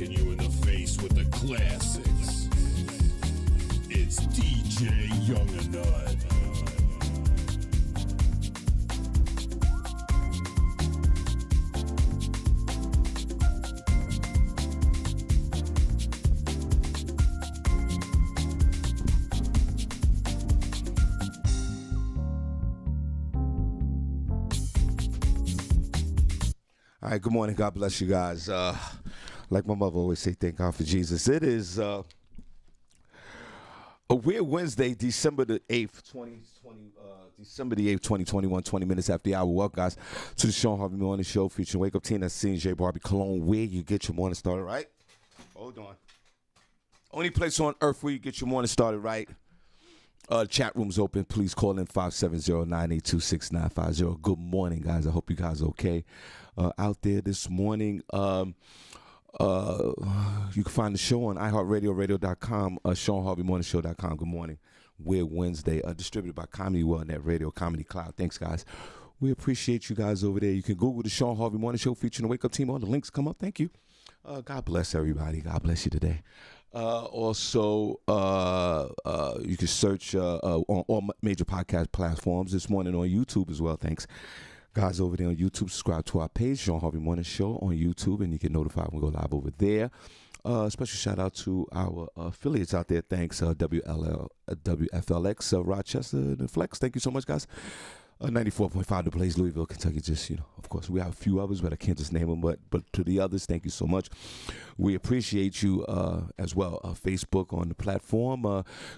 kicking you in the face with the classics. It's DJ Young and Nut. All right, good morning. God bless you guys. Like my mother always say, thank God for Jesus. It is a weird Wednesday, December the 8th, 2020. December the 8th, 2021, 20 minutes after the hour. Welcome, guys, to the Shawn Harvey Morning Show featuring Wake Up Team. That's Senny, Barbi, Cologne, where you get your morning started right. Hold on. Only place on earth where you get your morning started right. Chat room's open. Please call in 570-982-6950. Good morning, guys. I hope you guys are okay out there this morning. You can find the show on iHeartRadio, radio.com, ShawnHarveyMorningShow.com. Good morning. We're Wednesday, distributed by Comedy World Net Radio, Comedy Cloud. Thanks, guys. We appreciate you guys over there. You can Google the Shawn Harvey Morning Show featuring the Wake Up Team. All the links come up. Thank you. God bless everybody. God bless you today. Also, you can search on all major podcast platforms this morning on YouTube as well. Thanks, guys, over there on YouTube. Subscribe to our page, Shawn Harvey Morning Show on YouTube, and you get notified when we go live over there. Special shout out to our affiliates out there. Thanks, WFLX, Rochester, and Flex. Thank you so much, guys. 94.5 The Blaze, Louisville, Kentucky. Just, of course, we have a few others, but I can't just name them. But to the others, thank you so much. We appreciate you as well. Facebook on the platform.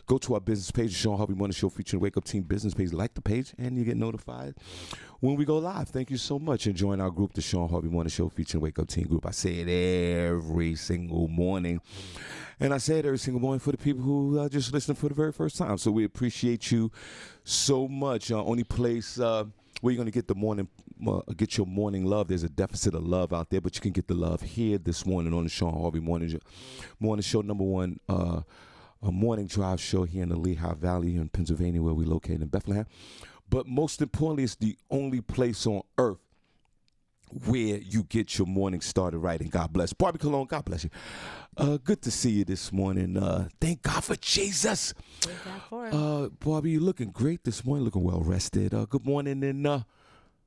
Go to our business page, Shawn Harvey Morning Show featuring Wake Up Team business page. Like the page, and you get notified when we go live. Thank you so much. And join our group, the Shawn Harvey Morning Show featuring Wake Up Team group. I say it every single morning. And I say it every single morning for the people who are just listening for the very first time. So we appreciate you so much. Only place where you're going to get the morning, get your morning love. There's a deficit of love out there, but you can get the love here this morning on the Shawn Harvey Morning Show, number one a morning drive show here in the Lehigh Valley in Pennsylvania, where we located in Bethlehem. But most importantly, it's the only place on earth where you get your morning started right. And God bless. Barbi Cologne, God bless you. Good to see you this morning. Thank God for Jesus. Thank God for him. Barbi, you're looking great this morning, looking well rested. Good morning, and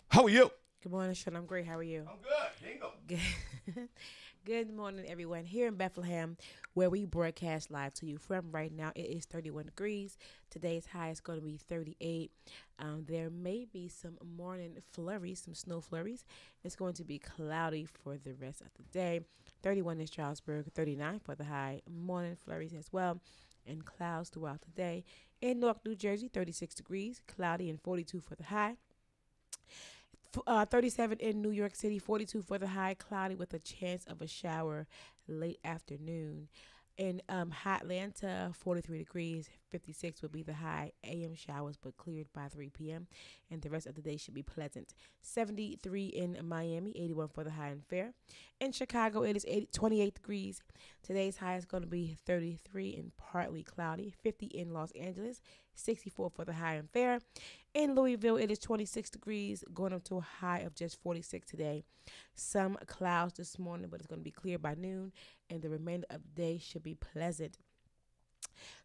how are you? Good morning, Sean. I'm great. How are you? I'm good. Bingo. Good morning, everyone. Here in Bethlehem, where we broadcast live to you from right now, it is 31 degrees. Today's high is going to be 38. There may be some morning flurries, some snow flurries. It's going to be cloudy for the rest of the day. 31 in Stroudsburg, 39 for the high. Morning flurries as well, and clouds throughout the day. In Newark, New Jersey, 36 degrees, cloudy, and 42 for the high. 37 in New York City, 42 for the high, cloudy with a chance of a shower late afternoon. In Atlanta, 43 degrees, 56 will be the high. AM showers, but cleared by 3 p.m. And the rest of the day should be pleasant. 73 in Miami, 81 for the high and fair. In Chicago, it is 28 degrees. Today's high is going to be 33 and partly cloudy. 50 in Los Angeles, 64 for the high and fair. In Louisville, it is 26 degrees, going up to a high of just 46 today. Some clouds this morning, but it's going to be clear by noon, and the remainder of the day should be pleasant.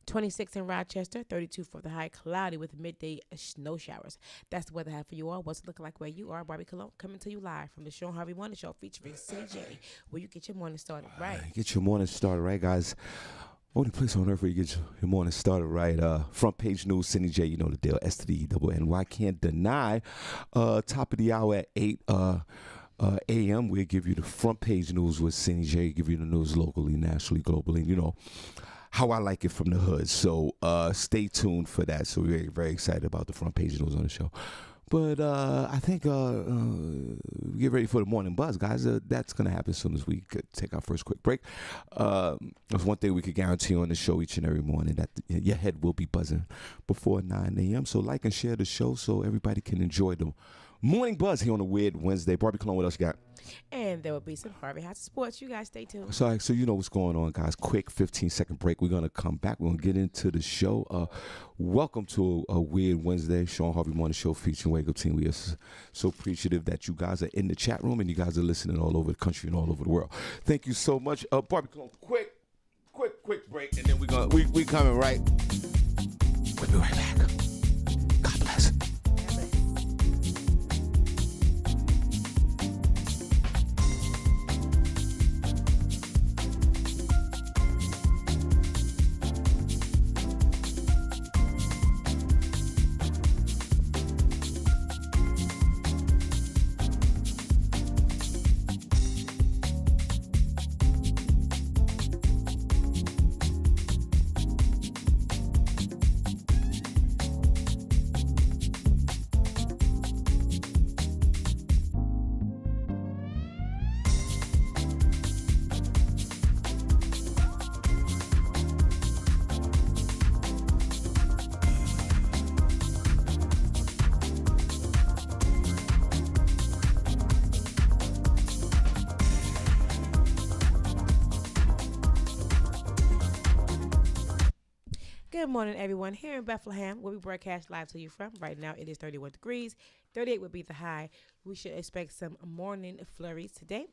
26 in Rochester, 32 for the high, cloudy with midday snow showers. That's the weather I have for you all. What's it looking like where you are? Barbi Cologne coming to you live from the Shawn Harvey Morning Show featuring CJ, where you get your morning started right. Get your morning started right, guys. Only place on earth where you get your morning started right. Front page news, Senny J, you know the deal. STD-NY, can't deny. Top of the hour at 8 a.m. We'll give you the front page news with Senny J, give you the news locally, nationally, globally, you know how I like it from the hood. So stay tuned for that. So we're very excited about the front page news on the show. But I think get ready for the morning buzz, guys. That's going to happen as soon as we could take our first quick break. There's one thing we could guarantee on the show each and every morning, that your head will be buzzing before 9 a.m. So like and share the show so everybody can enjoy the Morning Buzz here on a weird Wednesday. Barbi Cologne, what else you got? And there will be some Harvey House Sports. You guys stay tuned. So you know what's going on, guys. Quick 15-second break. We're going to come back. We're going to get into the show. Welcome to a weird Wednesday. Shawn Harvey Morning Show featuring Wake Up Team. We are so appreciative that you guys are in the chat room and you guys are listening all over the country and all over the world. Thank you so much. Barbi Cologne, quick break, and then we coming right. We'll be right back. God bless. Good morning, everyone. Here in Bethlehem, where we broadcast live to you from. Right now, it is 31 degrees. 38 would be the high. We should expect some morning flurries today.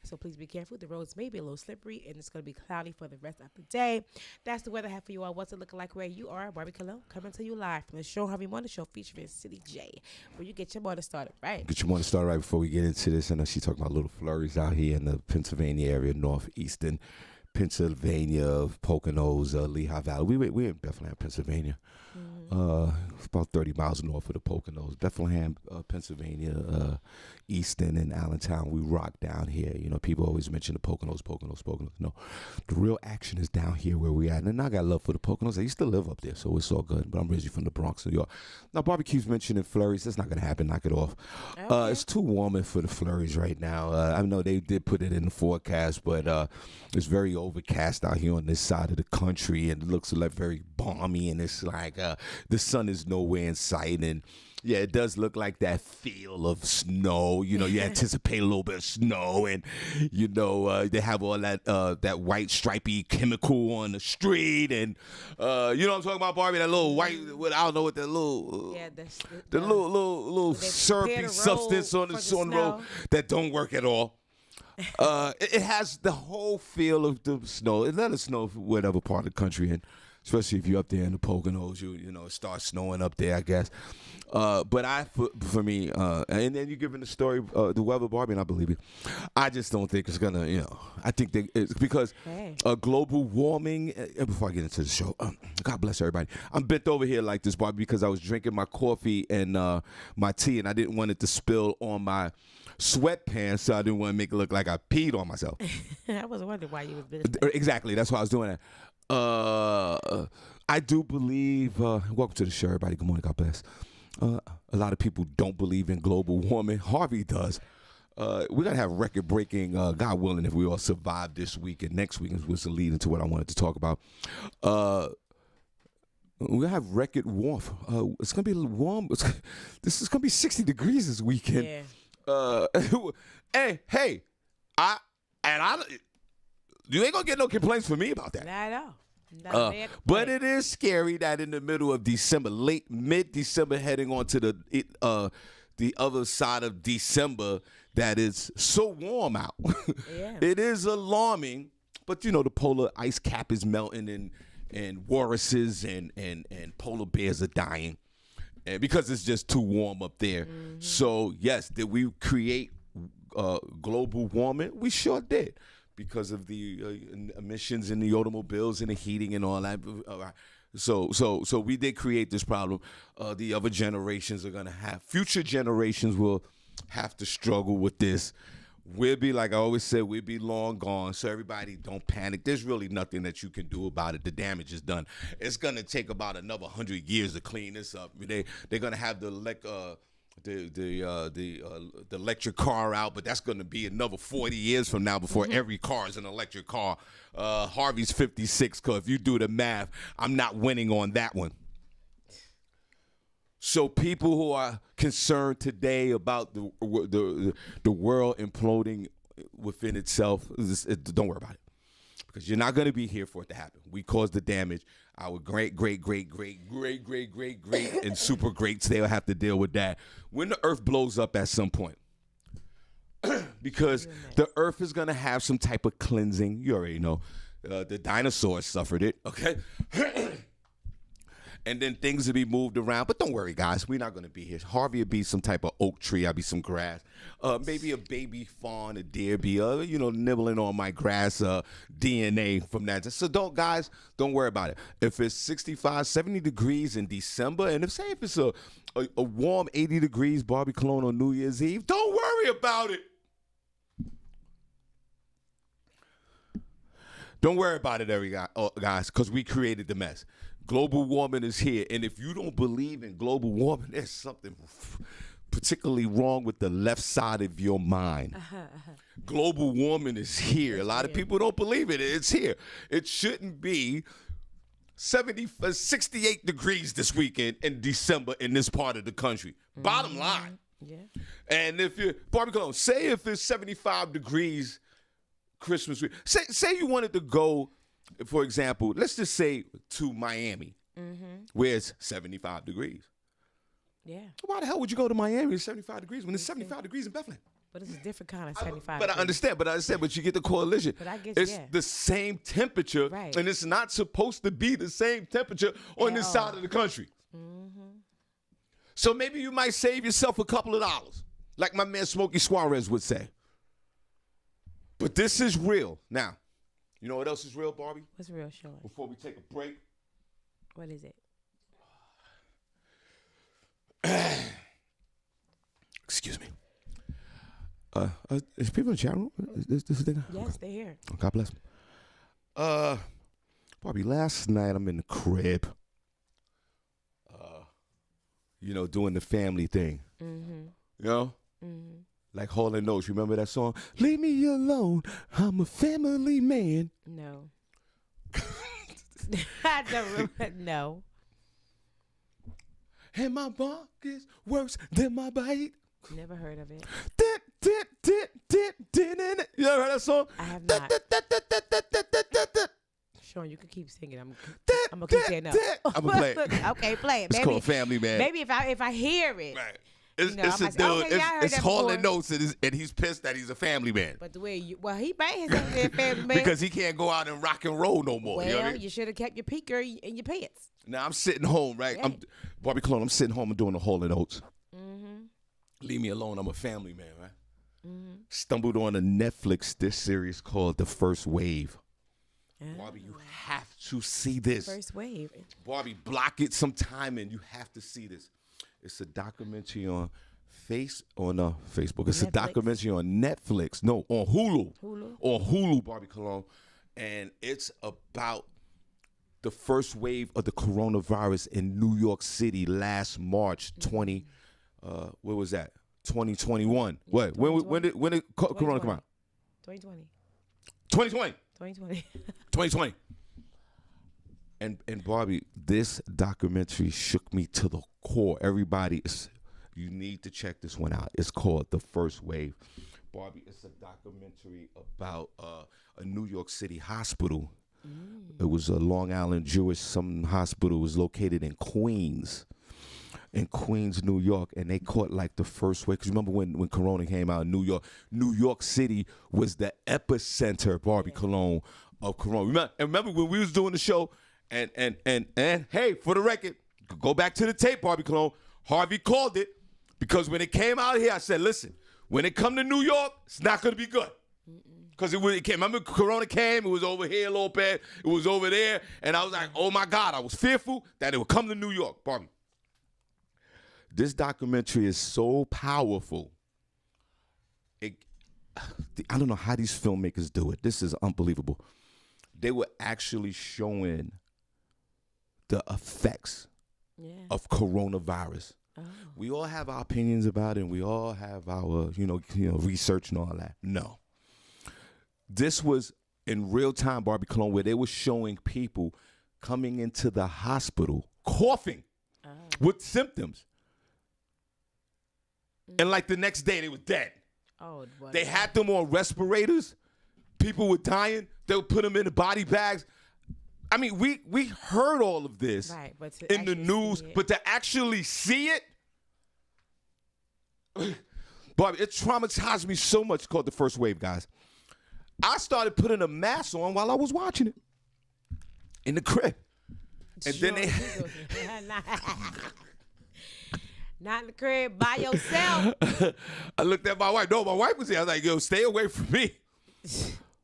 So please be careful. The roads may be a little slippery, and it's going to be cloudy for the rest of the day. That's the weather I have for you all. What's it looking like where you are? Barbi Cologne coming to you live from the Shawn Harvey Morning Show featuring City J, where you get your morning started right. Get your morning started right before we get into this. I know she's talking about little flurries out here in the Pennsylvania area, northeastern Pennsylvania, Poconos, Lehigh Valley. We're in Bethlehem, Pennsylvania. About 30 miles north of the Poconos. Bethlehem, Pennsylvania, Easton and Allentown. We rock down here. You know, people always mention the Poconos. No, the real action is down here where we at. And I got love for the Poconos. I used to live up there, so it's all good. But I'm originally from the Bronx, New York. Now, Barbi keeps mentioning flurries. That's not going to happen. Knock it off. Okay. It's too warm for the flurries right now. I know they did put it in the forecast, but it's very overcast out here on this side of the country, and it looks like very balmy, and it's like the sun is nowhere in sight, and yeah, it does look like that feel of snow. You know, you anticipate a little bit of snow, and you know they have all that white stripy chemical on the street, and you know what I'm talking about, Barbi? That little white, I don't know what that little, the little syrupy substance on the road that don't work at all. It has the whole feel of the snow. It let us snow for whatever part of the country, and especially if you're up there in the Poconos, you know, it starts snowing up there, I guess. But for me, and then you're giving the story, the weather, Barbi, and I believe you. I just don't think it's gonna, you know. I think it's because global warming. Before I get into the show, God bless everybody. I'm bent over here like this, Barbi, because I was drinking my coffee and my tea, and I didn't want it to spill on my sweatpants, so I didn't want to make it look like I peed on myself. I was wondering why you was busy. Exactly, that's why I was doing that. I do believe, welcome to the show, everybody. Good morning, God bless. A lot of people don't believe in global warming. Harvey does. We're going to have record-breaking, God willing, if we all survive this week and next week, which will lead into what I wanted to talk about. We'll have record warmth. It's going to be a little warm. This is going to be 60 degrees this weekend. Yeah. Hey, you ain't gonna get no complaints from me about that. Not at all. But it is scary that in the middle of December, mid-December, heading on to the other side of December, that it's so warm out. Yeah. It is alarming, but you know the polar ice cap is melting, and walruses and polar bears are dying. And because it's just too warm up there. Mm-hmm. So, yes, did we create global warming? We sure did, because of the emissions in the automobiles and the heating and all that. So we did create this problem. The other generations are going to future generations will have to struggle with this. We'll be, like I always said, we'll be long gone. So everybody don't panic. There's really nothing that you can do about it. The damage is done. It's going to take about another 100 years to clean this up. They're going to have the electric car out, but that's going to be another 40 years from now before every car is an electric car. Harvey's 56, because if you do the math, I'm not winning on that one. So people who are concerned today about the world imploding within itself, don't worry about it, because you're not going to be here for it to happen. We caused the damage. Our great, and super greats, they'll have to deal with that when the earth blows up at some point. Because the earth is going to have some type of cleansing. You already know. The dinosaurs suffered it, okay? And then things will be moved around. But don't worry, guys. We're not going to be here. Harvey will be some type of oak tree. I'll be some grass. Maybe a baby fawn, a deer be, nibbling on my grass DNA from that. So don't worry about it. If it's 65, 70 degrees in December, and if it's a warm 80 degrees Barbi Cologne on New Year's Eve, don't worry about it. Don't worry about it, guys, because we created the mess. Global warming is here, and if you don't believe in global warming, there's something particularly wrong with the left side of your mind. Global warming is here. A lot of people don't believe it. It's here. It shouldn't be 68 degrees this weekend in December in this part of the country. Bottom line. Yeah. And if you're Barbi Cologne, say if it's 75 degrees Christmas week. Say you wanted to go, for example, let's just say to Miami, where it's 75 degrees. Yeah. Why the hell would you go to Miami at 75 degrees when it's 75 degrees in Bethlehem? But it's a different kind of 75 But I understand, but you get the correlation. But I guess, it's the same temperature, right. And it's not supposed to be the same temperature on this side of the country. So maybe you might save yourself a couple of dollars, like my man Smokey Suarez would say. But this is real. Now, you know what else is real, Barbi? What's real, Shawn? Before we take a break. What is it? Excuse me. Is people in the chat room? This thing? Yes, they're here. God bless them. Barbi, last night I'm in the crib. Doing the family thing. Like Hall & Oates. Remember that song? Leave me alone. I'm a family man. No. I don't remember. No. And my bark is worse than my bite. Never heard of it. You ever heard that song? I have not. Shawn, you can keep singing. I'm gonna keep saying no. I'm gonna play it. Okay, play it. It's called Family Man. Maybe if I hear it. Right. It's I'm a like, dude. okay, yeah, I heard it's that Hall before. & Oates, and he's pissed that he's a family man. But the way he made himself a family man. Because he can't go out and rock and roll no more. Well, you know what I mean? you should have kept your peaker in your pants. Now I'm sitting home, right? Right. Barbi Cologne, I'm sitting home and doing the Hall & Oates. Leave me alone. I'm a family man, right? Stumbled on a Netflix this series called The First Wave. Barbi, you have to see this. First Wave. Barbi, block it sometime and you have to see this. It's a documentary on Facebook. It's a documentary on Netflix. No, on Hulu. On Hulu, Barbi Cologne. And it's about the first wave of the coronavirus in New York City last March 2021. What? When did Corona come out? 2020. 2020. 2020. 2020. And Barbi, this documentary shook me to the core. You need to check this one out. It's called The First Wave. Barbi, it's a documentary about a New York City hospital. It was a Long Island Jewish hospital. It was located in Queens, New York, and they caught like the first wave. Because remember when Corona came out in New York City was the epicenter, Barbi Cologne, of Corona. Remember when we was doing the show, and hey, for the record, go back to the tape, Barbi Cologne. Harvey called it because when it came out here, I said, listen, when it come to New York, it's not going to be good. Because it came. Remember, Corona came. It was over here a little bit. It was over there. And I was like, oh, my God. I was fearful that it would come to New York. Barbi. This documentary is so powerful. I don't know how these filmmakers do it. This is unbelievable. They were actually showing the effects of coronavirus. Oh. We all have our opinions about it, and we all have our, research and all that. No. This was in real time, Barbi Cologne, where they were showing people coming into the hospital coughing with symptoms. and like the next day they were dead. Oh, buddy. They had them on respirators. People were dying. They would put them in the body bags. I mean, we heard all of this right, but to in the news, but to actually see it, Barbi, it traumatized me so much. Called the first wave, guys. I started putting a mask on while I was watching it in the crib, and then they not in the crib by yourself. I looked at my wife. No, my wife was here. I was like, "Yo, stay away from me."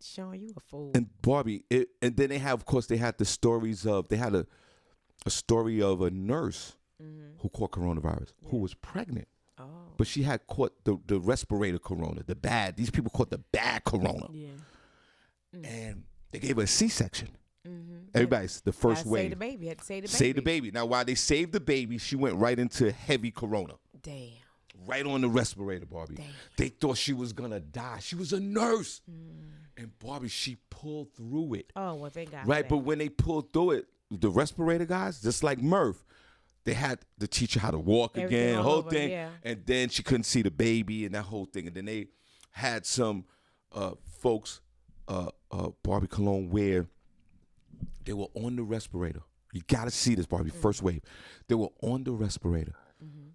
Shawn, you a fool. And Barbi, and then they had the stories of a story of a nurse who caught coronavirus who was pregnant. Oh. But she had caught the respirator corona, the bad. These people caught the bad corona. Yeah. And they gave her a C-section. Mm-hmm. Everybody's the first wave. Save the baby. Had to save the baby. Save the baby. Now, while they saved the baby, she went right into heavy corona. Damn. Right on the respirator, Barbi. Damn. They thought she was going to die. She was a nurse. And Barbi, she pulled through it. Oh, well, thank God. Right, but when they pulled through it, the respirator guys, just like Murph, they had to teach her how to walk again, the whole thing. Yeah. And then she couldn't see the baby and that whole thing. And then they had some folks, Barbi Cologne, where they were on the respirator. You got to see this, Barbi, first wave. They were on the respirator.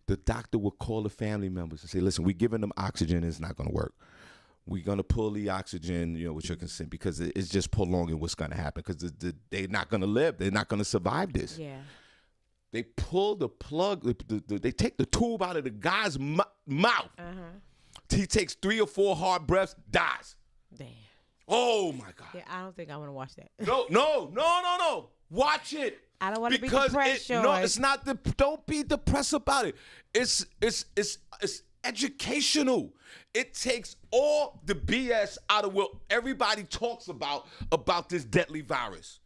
The doctor would call the family members and say, listen, we're giving them oxygen. It's not going to work. We're going to pull the oxygen, with your consent, because it's just prolonging what's going to happen, because they're not going to live. They're not going to survive this. Yeah. They pull the plug. They take the tube out of the guy's mouth. He takes 3 or 4 hard breaths, dies. Damn. Oh, my God. Yeah, I don't think I want to watch that. No. Watch it. I don't want to be depressed, No, it's not. Don't be depressed about it. It's educational. It takes all the BS out of what everybody talks about this deadly virus.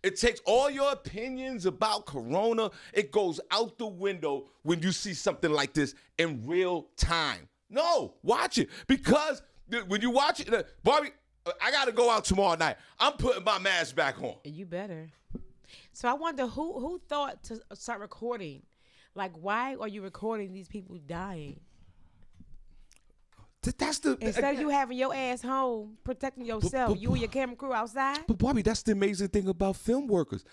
It takes all your opinions about corona. It goes out the window when you see something like this in real time. No, watch it. Because when you watch it, Barbi, I got to go out tomorrow night. I'm putting my mask back on. You better. So I wonder who thought to start recording. Like, why are you recording these people dying? Instead of you having your ass home, protecting yourself, you and your camera crew outside. But Barbi, that's the amazing thing about film workers.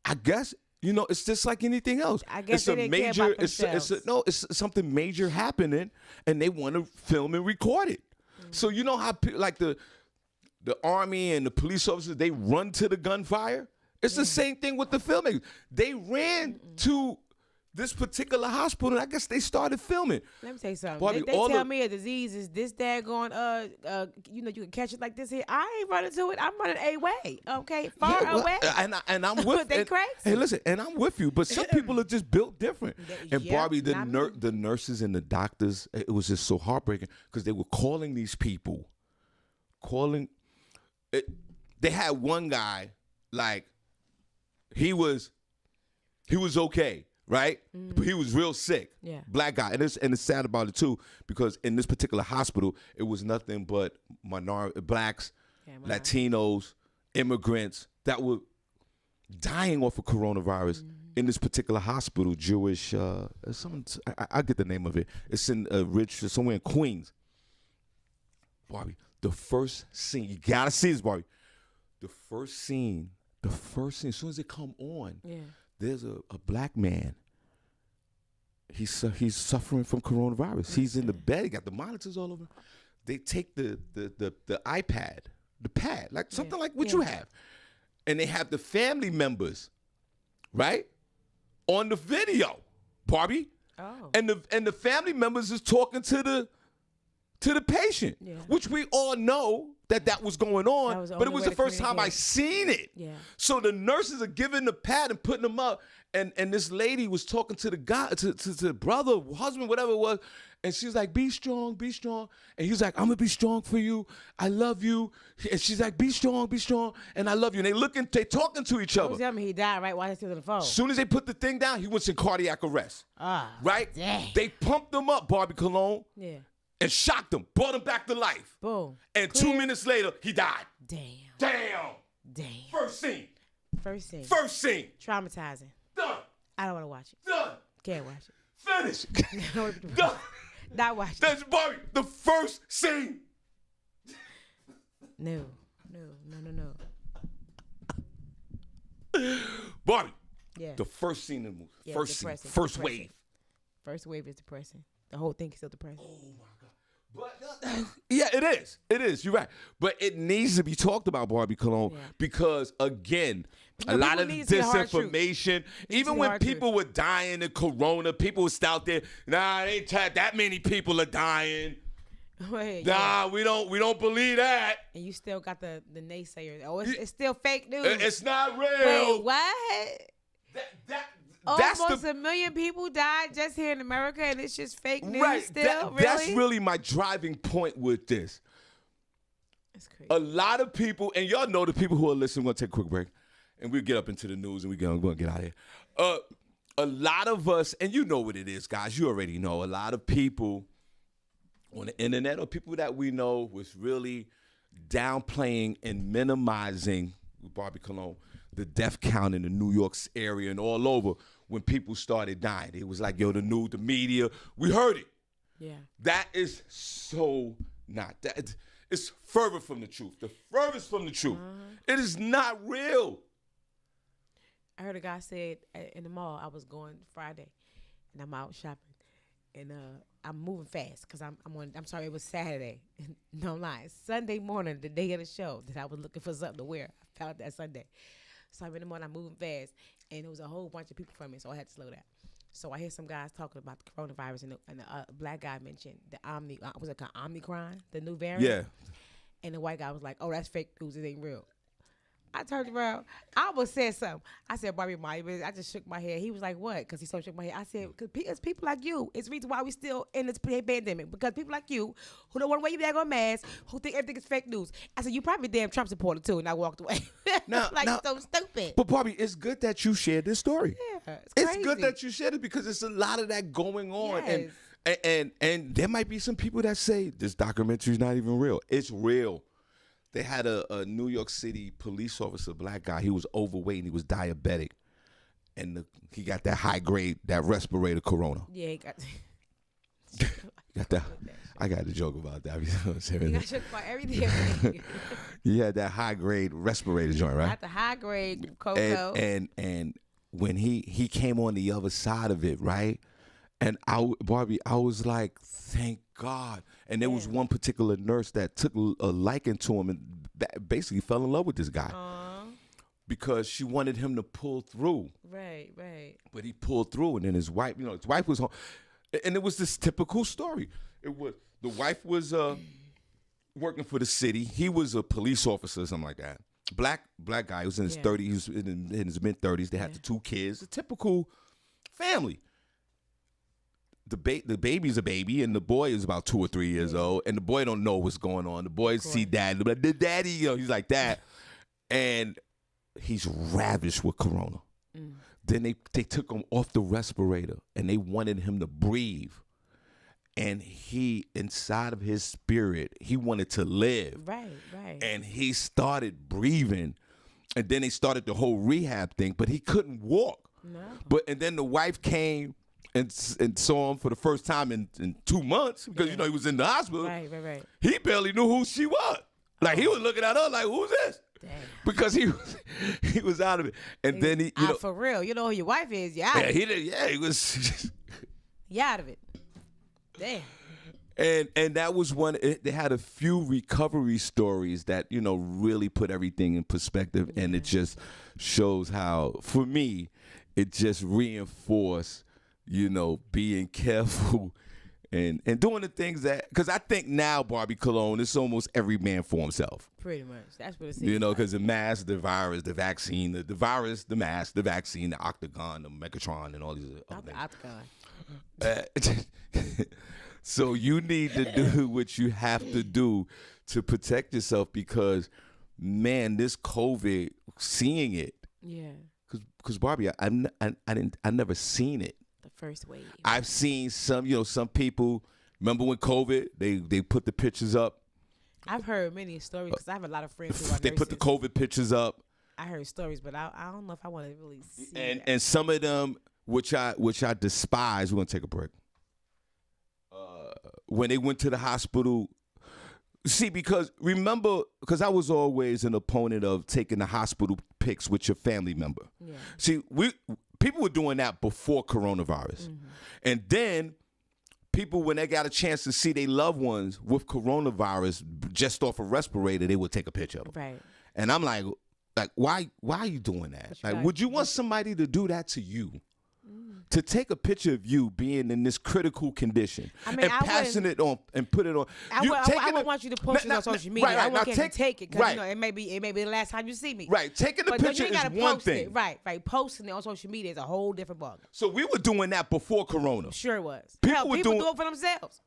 I guess, it's just like anything else. I guess it's they didn't care about themselves. It's something major happening, and they want to film and record it. So you know how like the army and the police officers, they run to the gunfire? It's the same thing with the filmmakers. They ran to this particular hospital, and I guess they started filming. Let me tell you something. Barbi, they tell me a disease is this daggone, you can catch it like this here. I ain't running to it. I'm running a way, okay? Far away. And I'm with they crazy. Hey, listen, and I'm with you, but some people are just built different. And Barbi, the nurses and the doctors, it was just so heartbreaking because they were calling these people, they had one guy, like, he was okay. Right? But he was real sick. Yeah. Black guy. And it's sad about it too, because in this particular hospital, it was nothing but blacks, Latinos, immigrants that were dying off of coronavirus in this particular hospital. Jewish, I get the name of it. It's in somewhere in Queens. Barbi, the first scene, you gotta see this, Barbi. The first scene, as soon as it come on, there's a black man. He's suffering from coronavirus. He's in the bed. He got the monitors all over. They take the iPad, the pad, like something like what you have, and they have the family members, right, on the video, Barbi. Oh. And the family members is talking to the patient, which we all know that was going on, but it was the first time I seen it. Yeah. So the nurses are giving the pad and putting them up, and this lady was talking to the guy, to the brother, husband, whatever it was, and she's like, be strong, and he's like, I'm gonna be strong for you, I love you, and she's like, be strong, and I love you, and they talking to each other. Tell me he died right while he's still on the phone. As soon as they put the thing down, he was in cardiac arrest. Right? Dang. They pumped him up, Barbi Cologne. Yeah. And shocked him, brought him back to life. Boom. And 2 minutes later, he died. Damn. First scene. Traumatizing. Done. I don't want to watch it. Done. Can't watch it. Finish. Done. Not watching. That's Barbi. The first scene. No. Barbi. Yeah. The first scene in the movie. Yeah, First scene. depressing, First depressing. wave. First wave is depressing. The whole thing is still depressing. Oh my God. But yeah, it is. It is. You're right. But it needs to be talked about, Barbi Cologne, because again, a lot of disinformation. Even when people were dying of corona, people was out there. Nah, they that many people are dying. Wait, nah, we don't believe that. And you still got the naysayers. Oh, it's still fake news. It's not real. Wait, what? That's Almost a million people died just here in America, and it's just fake news right. still? That's really my driving point with this. That's crazy. A lot of people, and y'all know the people who are listening, we're going to take a quick break, and we'll get up into the news, and we're going to get out of here. A lot of us, and you know what it is, guys. You already know. A lot of people on the internet or people that we know was really downplaying and minimizing, Barbi Cologne, the death count in the New York area and all over when people started dying. It was like, yo, the media, we heard it. Yeah. That is so not. That it's further from the truth. The furthest from the truth. It is not real. I heard a guy said in the mall, I was going Friday, and I'm out shopping, and I'm moving fast because I'm sorry, it was Saturday. No lying. Sunday morning, the day of the show, that I was looking for something to wear. I found that Sunday. So I'm in the morning, I'm moving fast, and there was a whole bunch of people from me, so I had to slow down. So I hear some guys talking about the coronavirus, and a black guy mentioned the Omicron, the new variant. Yeah. And the white guy was like, "Oh, that's fake news. It ain't real." I turned around. I almost said something. I said, "Barbie, I just shook my head." He was like, "What?" Because he so shook my head. I said, "Because it's people like you. It's the reason why we still in this pandemic. Because people like you who don't want to wear your daggone mask, who think everything is fake news." I said, "You probably a damn Trump supporter too." And I walked away. Now, so stupid. But Barbi, it's good that you shared this story. Yeah, it's good that you shared it because it's a lot of that going on. Yes. And there might be some people that say this documentary is not even real. It's real. They had a New York City police officer, black guy. He was overweight and he was diabetic. And he got that high grade, that respirator corona. Yeah, he got that. I got a joke about that. He got shook by everything. You had that high grade respirator joint, right? Got the high grade cocoa. And when he came on the other side of it, right? And Barbi, I was like, thank God. And there was one particular nurse that took a liking to him and that basically fell in love with this guy. Because she wanted him to pull through. Right. But he pulled through, and then his wife was home. And it was this typical story. The wife was working for the city. He was a police officer or something like that. Black guy. He was in his 30s. He was in his mid-30s. They had the two kids. A typical family. The baby's a baby, and the boy is about 2 or 3 years old, and the boy don't know what's going on. The boy see dad, but the daddy, he's like that, and he's ravished with corona. Then they took him off the respirator, and they wanted him to breathe, and he, inside of his spirit, he wanted to live. Right. And he started breathing, and then they started the whole rehab thing, but he couldn't walk. No. And then the wife came and saw him for the first time in 2 months because, he was in the hospital. Right. He barely knew who she was. Like, he was looking at her like, who's this? Damn. Because he was out of it. And then he, for real, you know who your wife is. You out of it. He was. You out of it. Damn. And that was one. They had a few recovery stories that really put everything in perspective, and it just shows how, for me, it just reinforced, being careful and doing the things that, because I think now, Barbi Cologne, it's almost every man for himself. Pretty much. That's what it seems because the mask, the virus, the vaccine, the virus, the mask, the vaccine, the octagon, the Megatron, and all these other things. The octagon. So you need to do what you have to do to protect yourself because, man, this COVID, seeing it. Yeah. Because Barbi, I never seen it. The first wave. I've seen some people. Remember when COVID, they put the pictures up. I've heard many stories because I have a lot of friends who are They put the COVID pictures up. I heard stories, but I don't know if I want to really see. And some of them, which I despise. We're gonna take a break. when they went to the hospital. See, because I was always an opponent of taking the hospital pics with your family member. Yeah. See, people were doing that before coronavirus. And then people, when they got a chance to see their loved ones with coronavirus just off a respirator, they would take a picture of them. Right. And I'm like, why are you doing that? Like, would you want somebody to do that to you? To take a picture of you being in this critical condition and passing it on and put it on. I wouldn't want you to post it on social media. I want you to take it because it may be the last time you see me. Right, taking the picture is one thing. Right. Posting it on social media is a whole different ballgame. So we were doing that before Corona. Sure it was. People do it for themselves.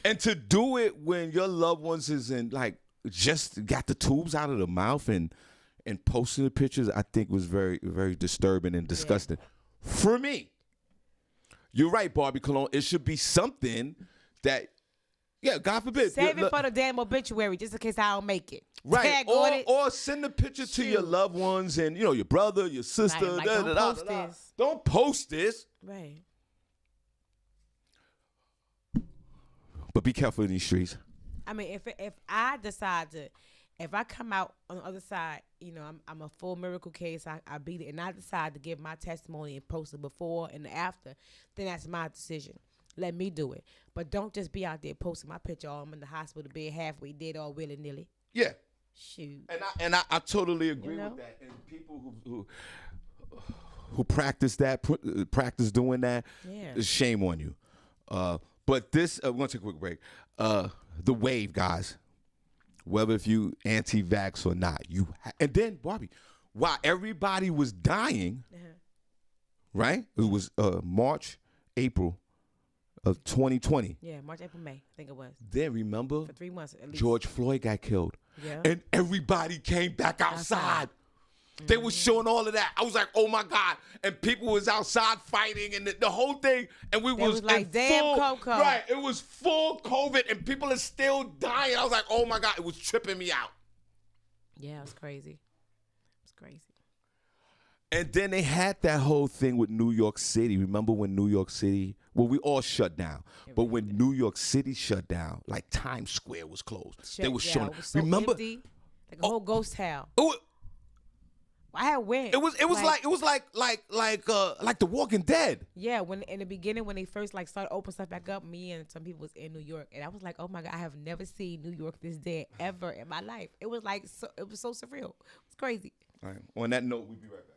And to do it when your loved ones isn't like just got the tubes out of the mouth and posting the pictures, I think was very, very disturbing and disgusting. Yeah. For me, you're right, Barbie Cologne. It should be something that, God forbid. Save it for the damn obituary just in case I don't make it. Right. Or send the picture to your loved ones and, your brother, your sister. Right. Like, don't post this. Don't post this. Right. But be careful in these streets. I mean, if I decide to, if I come out on the other side, I'm a full miracle case. I beat it, and I decide to give my testimony and post it before and after, then that's my decision. Let me do it. But don't just be out there posting my picture. I'm in the hospital bed, halfway dead, all willy nilly. Yeah. Shoot. And I totally agree with that. And people who practice that, practice doing that, shame on you. But this, we're gonna take a quick break. The wave, guys. Whether if you anti-vax or not, and then Barbie, while everybody was dying, right? It was March, April of 2020. Yeah, March, April, May, I think it was. Then remember, for 3 months at least. George Floyd got killed. Yeah. And everybody came back outside. They were showing all of that. I was like, oh my God. And people was outside fighting and the whole thing. And we was like, damn Coco. Right. It was full COVID and people are still dying. I was like, oh my God. It was tripping me out. Yeah, it was crazy. It was crazy. And then they had that whole thing with New York City. Remember when New York City, well, we all shut down. But when New York City shut down, like Times Square was closed. They were showing. It was so remember? Empty, like a whole ghost town. I went. It was like The Walking Dead. Yeah, when in the beginning when they first started opening stuff back up, me and some people was in New York, and I was like, oh my God, I have never seen New York this dead ever in my life. It was it was so surreal. It was crazy. All right. On that note, we'll be right back.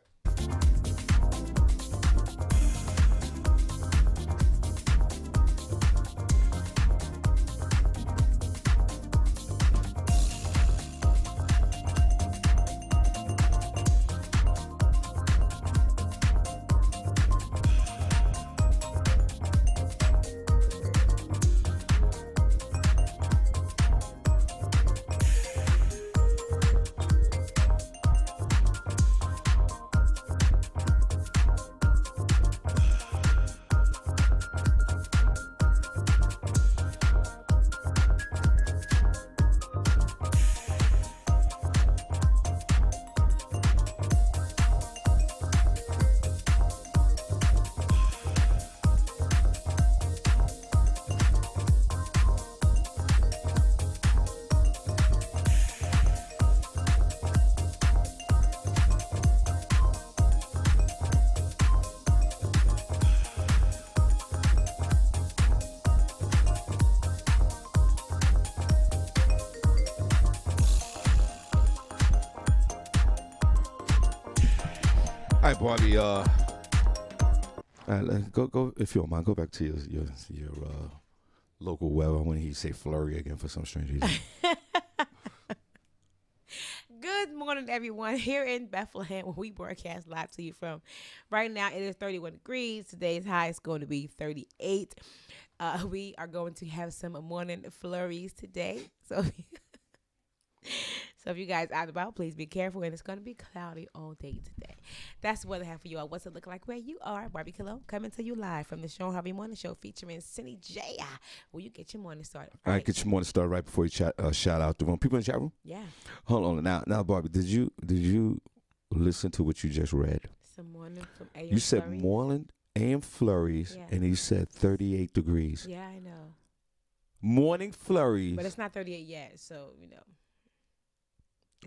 All right, Barbie. All right, go if you don't mind. Go back to your local weather. I want to hear you say flurry again for some strange reason. Good morning, everyone. Here in Bethlehem, where we broadcast live to you from. Right now, it is 31 degrees. Today's high is going to be 38. We are going to have some morning flurries today. So if you guys out and about, please be careful. And it's going to be cloudy all day today. That's what I have for you all. What's it look like where you are? Barbie Cologne coming to you live from the Shawn Harvey Morning Show featuring Senny J. Will you get your morning started? All right, get your morning started right before you shout out the room. People in the chat room? Yeah. Hold on. Now, Barbie, did you listen to what you just read? Some morning from AM You said flurries. morning AM flurries, Yeah. and he said 38 degrees. Yeah, I know. Morning flurries. But it's not 38 yet, so, you know.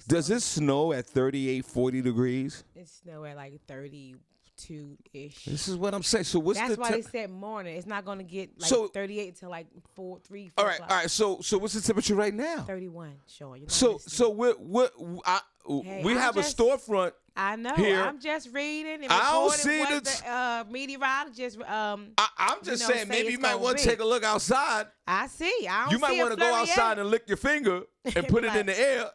Does it snow at 38, 40 degrees? It snow at like 32-ish. This is what I'm saying. So what's That's the why they said morning. It's not going to get like So- 38 until like 4 All right, o'clock. all right. So what's the temperature right now? 31, Sean. You're not So listening. we I'm have a just- storefront. I know. here- I'm just reading and I don't recording see what the the meteorologist I'm just you know, saying say maybe it's you might gonna want to be. take a look outside. I see. I don't You might see a want to go flurry outside yet. and lick your finger and put it in the air.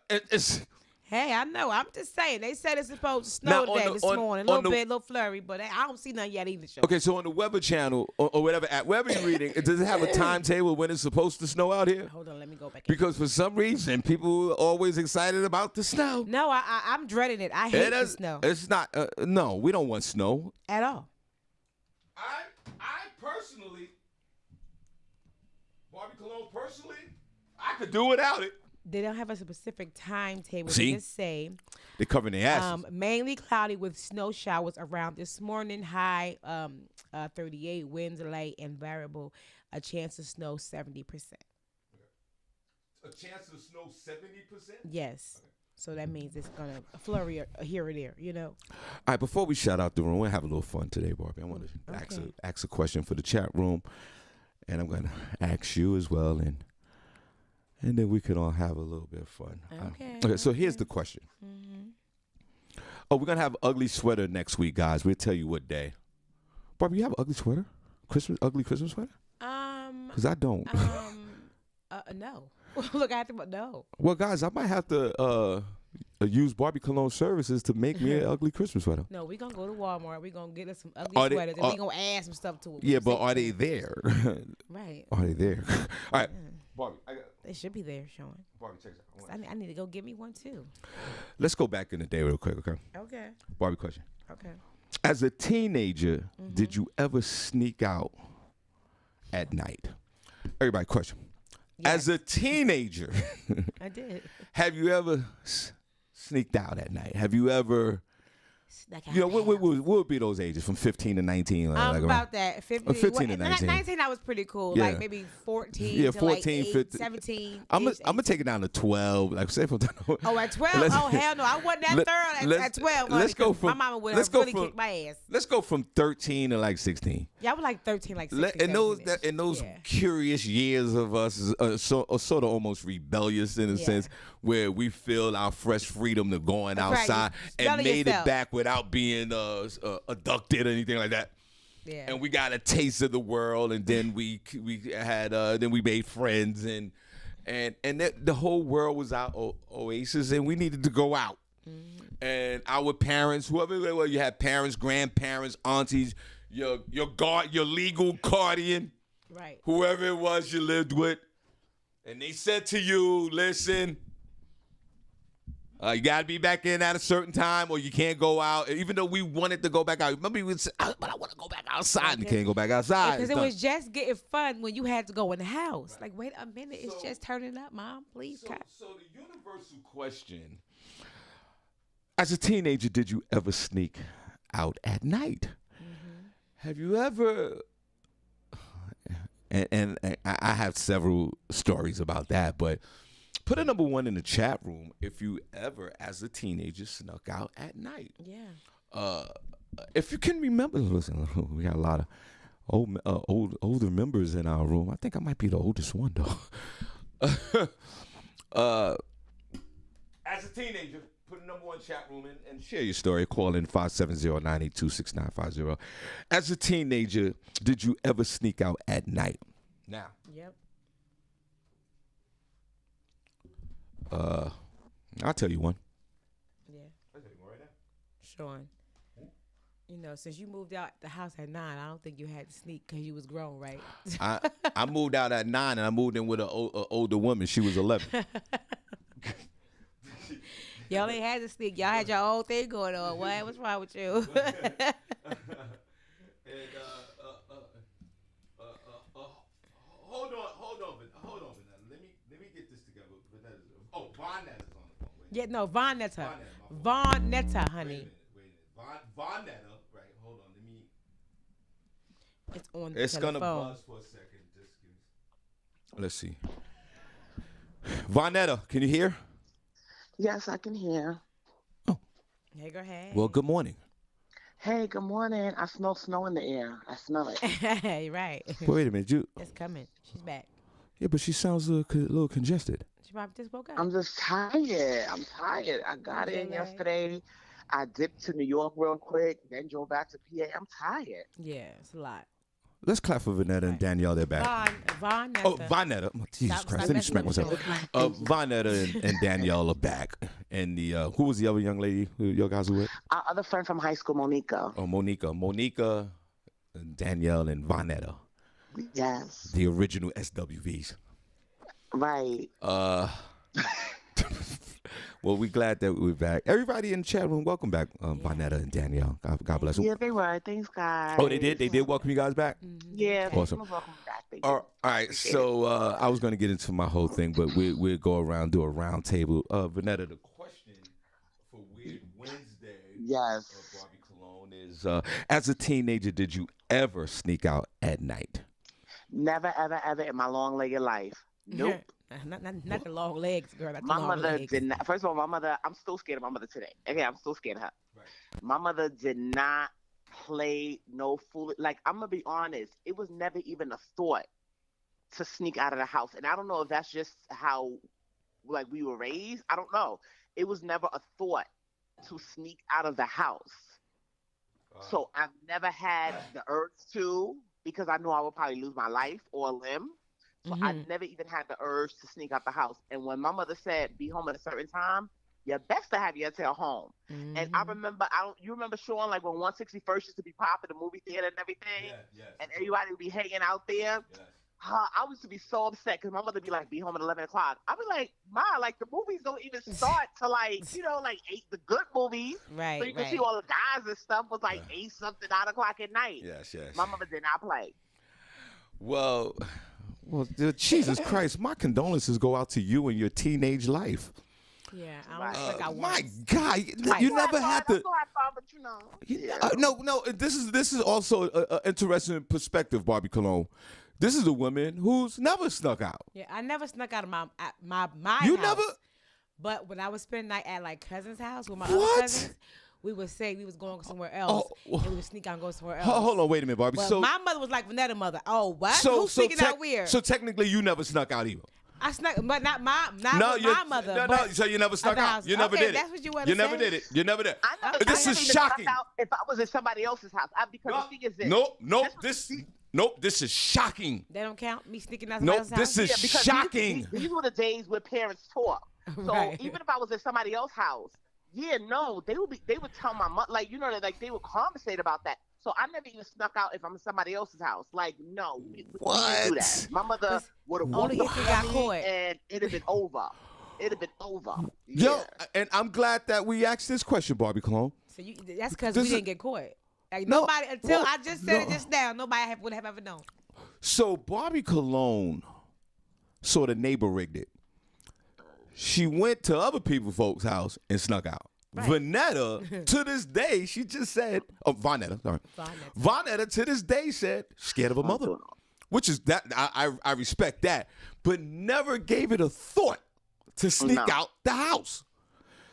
Hey, I know. I'm just saying. They said it's supposed to Now, snow on today the- this on- morning. on A little the- bit, little flurry, but I don't see nothing yet either, Sean. Okay, so on the Weather Channel or whatever app, wherever you're reading, does it have a timetable when it's supposed to snow out here? Hold on. Let me go back. in. Because for some reason, people are always excited about the snow. No, I'm dreading it. I hate It the is- snow It's not. No, we don't want snow. at all. I personally, Barbie Cologne personally, I could do without it. They don't have a specific timetable. See? They just say They're covering their asses. mainly cloudy with snow showers around this morning. High 38, winds light and variable. A chance of snow 70%. A chance of snow 70%. Yes. So that means it's gonna flurry here or there. You know. All right, before we shout out the room, we'll have a little fun today, Barbie. I want to ask a question for the chat room, and I'm going to ask you as well, and then we can all have a little bit of fun. Okay. So here's the question. Oh, we're going to have ugly sweater next week, guys. We'll tell you what day. Barbie, you have an ugly sweater? Ugly Christmas sweater? Because I don't. No. Look, I have to. No. Well, guys, I might have to use Barbie Cologne services to make me an ugly Christmas sweater. No, we're going to go to Walmart. We're going to get us some Are ugly they- sweaters, and we're going to add some stuff to it. Yeah, but are they there? Right. Are they there? All right, Barbie, They should be there, Sean. Barbie, check this out. I need to go get me one, too. Let's go back in the day real quick, okay? Okay. Barbie question. Okay. As a teenager, did you ever sneak out at night? Everybody, question. As a teenager, I did. have you ever sneaked out at night? Have you ever, you know, what would be those ages from 15 to 19? Like around- about that. 15, 15 to 19. 19, I was pretty cool. Yeah. Like maybe 14 Yeah, to 14, like 8, 15. 17. I'm gonna take it down to 12. Like say from Oh, at 12? Let's- Oh, hell no. I wasn't that thorough at 12. let's go honey, 'cause from- my mama would let's have go really from- kicked my ass. Let's go from 13 to like 16. Yeah, I was like 13, like 16. In those yeah. curious years of us, sort of almost rebellious in a Yeah. sense, where we feel our fresh freedom to going That's right. outside You and smell made yourself. it back without being abducted or anything like that. Yeah. And we got a taste of the world, and then we made friends, and the whole world was our oasis, and we needed to go out. And our parents, whoever they were, you had parents, grandparents, aunties, your legal guardian, Right. whoever it was you lived with, and they said to you, listen, you got to be back in at a certain time or you can't go out. Even though we wanted to go back out. Remember, we would say, but I want to go back outside. And you can't go back outside. Because It's it done. was just getting fun when you had to go in the house. Like, wait a minute. It's just turning up, Mom. Please. So the universal question, as a teenager, did you ever sneak out at night? Have you ever, and I have several stories about that, but put a number 1 in the chat room if you ever, as a teenager, snuck out at night. Yeah. If you can remember, listen, we got a lot of older members in our room. I think I might be the oldest one, though. As a teenager, put a number 1 chat room in and share your story. Call in 570-982-6950. As a teenager, did you ever sneak out at night? Now, Yep. I'll tell you one. Yeah. I'll tell you one right now. Sean. You know, since you moved out the house at 9, I don't think you had to sneak because you was grown, right? I moved out at 9 and I moved in with an older woman. She was 11. Y'all ain't had to sneak. Y'all had your own thing going on. What? What's wrong with you? Hold on, let me get this together. Von Netta's on the phone. Yeah, no, Von Netta. Von Netta, Von Netta, honey. Wait a minute. Von Netta, right? Hold on, let me. It's on the It's telephone. gonna buzz for a second. Let's see. Vonetta, can you hear? Yes, I can hear. Hey, go ahead. Well, good morning. Hey, good morning. I smell snow in the air. I smell it. Hey, right. Wait a minute, It's coming. She's back. Yeah, but she sounds a little congested. She probably just woke up. I'm just tired. I'm tired. I got in Jet lag. yesterday. I dipped to New York real quick, then drove back to PA. I'm tired. Yeah, it's a lot. Let's clap for Vanetta and Danielle. They're back. Vonetta. Oh, Vonetta. Oh, Jesus Stop Christ. Let me messing smack with myself. yourself. Vonetta and Danielle are back. And the who was the other young lady who your guys were with? Our other friend from high school, Monica. Oh, Monica. Monica, and Danielle, and Vonetta. Yes. The original SWVs. Right. Well, we're glad that we're back. Everybody in the chat room, welcome back, Vonetta and Danielle. God bless them. Yeah, they were. Thanks, guys. Oh, they did? They did welcome you guys back? Yeah. Awesome. Welcome back. They did. All right, so I was going to get into my whole thing, but we'll go around, do a round table. Vanetta, the question for Weird Wednesday Yes. of Barbie Cologne is, as a teenager, did you ever sneak out at night? Never, ever, ever in my long-legged life. Nope. Not the long legs, girl. Not the My long mother legs. did not. First of all, my mother. I'm still scared of my mother today. Okay, I'm still scared of her. Right. My mother did not play no fool. Like, I'm gonna be honest. It was never even a thought to sneak out of the house. And I don't know if that's just how, like, we were raised. I don't know. It was never a thought to sneak out of the house. So I've never had the urge to, because I knew I would probably lose my life or a limb. So I never even had the urge to sneak out the house. And when my mother said, be home at a certain time, you're best to have your tail home. And I remember, you remember, Shawn, like when 161st used to be popping, the movie theater and everything? Yes. And everybody would be hanging out there? Yes. I used to be so upset because my mother would be like, be home at 11 o'clock. I'd be like, Ma, like the movies don't even start till like, like 8, the good movies. Right, So you can right. see all the guys and stuff was like 8 something, 9 o'clock at night. Yes. My mother did not play. Well, Jesus Christ, my condolences go out to you and your teenage life. Yeah, I don't think I want. My God, you never had to. That's what I thought, but No. This is also an interesting perspective, Barbie Cologne. This is a woman who's never snuck out. Yeah, I never snuck out of my You house. never. But when I was spending night at like cousin's house with my What? other cousins, we would say we was going somewhere else, and we would sneak out and go somewhere else. Hold on, wait a minute, Barbie. But So, my mother was like Vanetta mother. Oh, what? Who's sneaking out where? So technically, you never snuck out either. I snuck, but not with my mother. No. but So you never snuck other out. house. You never Okay, did it. that's what you wanna You never say? did it. You never did. This I is never even shocking. snuck out if I was in somebody else's house, because the thing is this. Nope. This is shocking. They don't count me sneaking out Nope. somebody's This house. is shocking. These were the days where parents talk. So Right. even if I was at somebody else's house, they would tell my mother, like, they would conversate about that. So I never even snuck out if I'm in somebody else's house. Like, no, we didn't do that. My mother would have Only if you got caught. and it'd have been over. It'd have been over. Yo, Yeah. and I'm glad that we asked this question, Barbie Cologne. So that's because This we is- didn't get caught. Like No, nobody until well, I just said it no. just now. Nobody would have ever known. So Barbie Cologne sort of neighbor rigged it. She went to other folks' house and snuck out. Right. Vanetta, to this day, she just said, Vonetta, sorry. Vonetta, to this day, said, scared of her mother. Which is, that I respect that, but never gave it a thought to sneak out the house.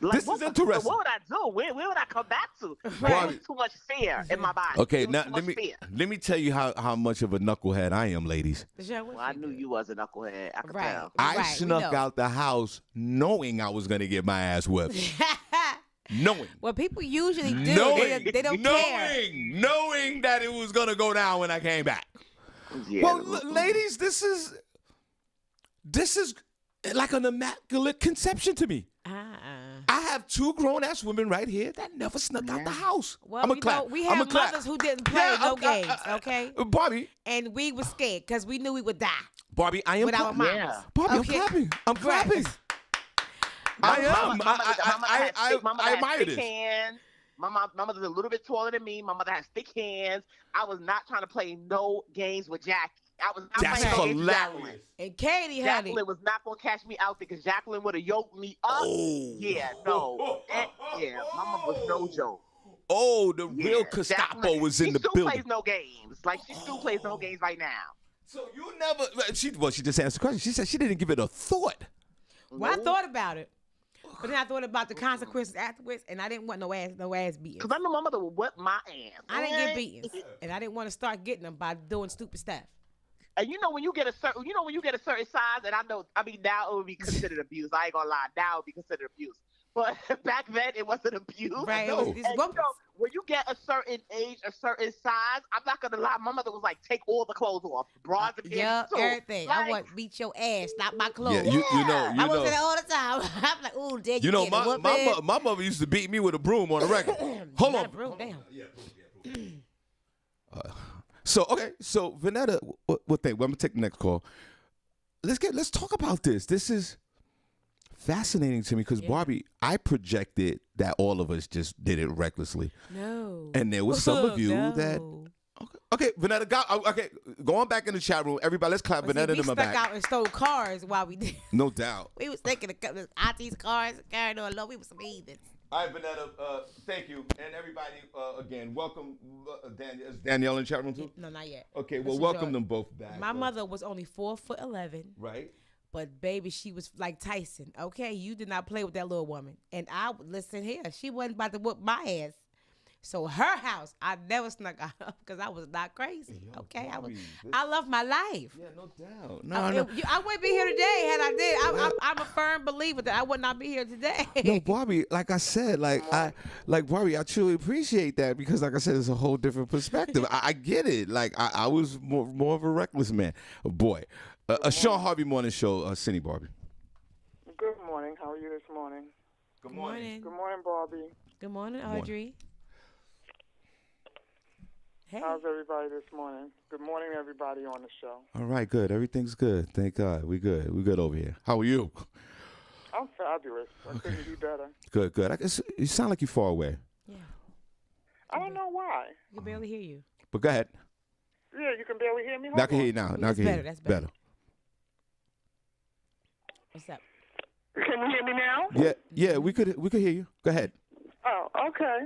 Like, This is interesting. What would I do? Where would I come back to? Barbie. There was too much fear in my body. Okay, There was now too much fear. let me tell you how much of a knucklehead I am, ladies. Well, I knew you was a knucklehead. I could Right. tell. I we snuck know. out the house knowing I was going to get my ass whipped. Knowing. Well, people usually do. Knowing, They don't care. knowing that it was going to go down when I came back. Yeah. Well, ladies, this is like an immaculate conception to me. I have 2 grown-ass women right here that never snuck out the house. Well, I'm a you clap. know, we I'm a have clap. mothers who didn't play no games, okay? Barbie, And we were scared because we knew we would die Barbie, I am with our clapping. mamas. Yeah. Barbie, Okay. I'm clapping. I'm Right. clapping. I am. My mother I had admire thick this. hands. My mother's a little bit taller than me. My mother has thick hands. I was not trying to play no games with Jackie. I was not That's playing no games with hilarious. Jacqueline. And Katie, honey. Jacqueline was not going to catch me out because Jacqueline would have yoked me up. Oh. Yeah, no. Yeah, my mom was no joke. the real Gestapo was in the building. She still plays no games. Like, she still plays no games right now. So you never, she just answered the question. She said she didn't give it a thought. Well, I thought about it. But then I thought about the consequences afterwards, and I didn't want no ass beating. Because I know my mother would whip my ass. I didn't get beatings, and I didn't want to start getting them by doing stupid stuff. And when you get a certain size, and now it would be considered abuse. I ain't gonna lie, now it would be considered abuse. But back then, it wasn't abuse. Right. No. When you get a certain age, a certain size, I'm not gonna lie. My mother was like, take all the clothes off, bras and panties too. Everything. Like, I want to beat your ass, not my clothes. Yeah, you know. I was saying all the time. I'm like, ooh, Dad, you know, my mother used to beat me with a broom on the record. Hold on. Broom, damn. So Vanetta, what thing? Well, I'm gonna take the next call. Let's talk about this. This is fascinating to me because Barbie, I projected that all of us just did it recklessly. No. And there was some of you that. Okay, Vanetta, going back in the chat room. Everybody, let's clap Vanetta in my back. We stuck out and stole cars while we did. No doubt. We was taking the auntie's cars, carrying on low. We was some heathens. All right, Vanetta, thank you. And everybody, again, welcome. Is Danielle in the chat room too? No, not yet. Okay, well, welcome them both back. My mother was only 4'11". Right. But baby, she was like Tyson. Okay, you did not play with that little woman. And listen here, she wasn't about to whoop my ass. So her house, I never snuck out because I was not crazy. Okay, Barbie, I love my life. Yeah, no doubt. I wouldn't be here today had I did. I'm a firm believer that I would not be here today. No, Barbie, like I said, Barbie, I truly appreciate that because, like I said, it's a whole different perspective. I get it. Like I was more of a reckless man. Boy, a Shawn Harvey morning show. Senny, Barbie. Good morning. How are you this morning? Good morning. Good morning, Barbie. Good morning, Audrey. Hey. How's everybody this morning? Good morning, everybody on the show. All right, good. Everything's good. Thank God. We good. We good over here. How are you? I'm fabulous. I couldn't be better. Good. I guess you sound like you're far away. Yeah. I don't know why. I can barely hear you. But go ahead. Yeah, you can barely hear me. Now I can hear you now. That's better. That's better. What's up? Can you hear me now? Yeah. We could hear you. Go ahead. Oh, okay.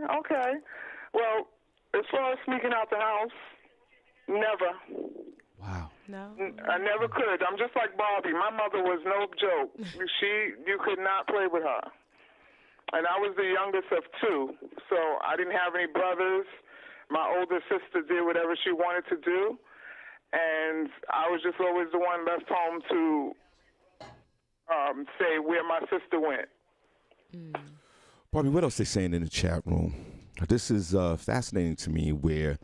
Well, as far as sneaking out the house, never. Wow. No. I never could. I'm just like Barbie. My mother was no joke. You could not play with her. And I was the youngest of two, so I didn't have any brothers. My older sister did whatever she wanted to do, and I was just always the one left home to say where my sister went. Barbie, what else they saying in the chat room? This is fascinating to me where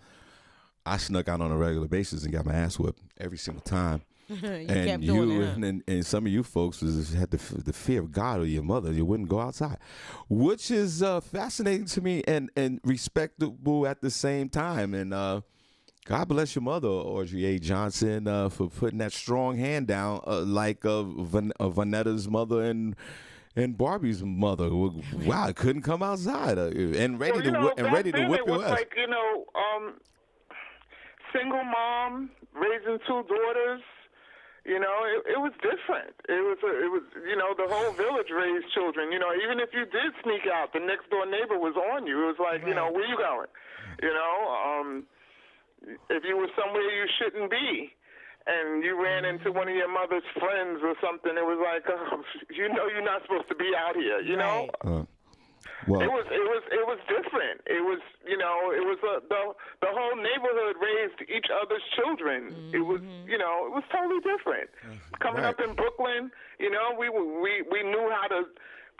I snuck out on a regular basis and got my ass whipped every single time. Kept doing it, and some of you folks had the fear of God or your mother. You wouldn't go outside, which is fascinating to me and respectable at the same time. And God bless your mother, Audrey A. Johnson, for putting that strong hand down like Vanetta's mother and Barbie's mother. Wow, couldn't come outside and ready to whip your ass. Like, single mom raising two daughters. It was different. It was the whole village raised children. Even if you did sneak out, the next door neighbor was on you. It was like, right. Where you going? If you were somewhere you shouldn't be, and you ran into one of your mother's friends or something, it was like, you're not supposed to be out here, know? Well, it was different. It was, the whole neighborhood raised each other's children. It was, it was totally different. Coming up in Brooklyn, we knew how to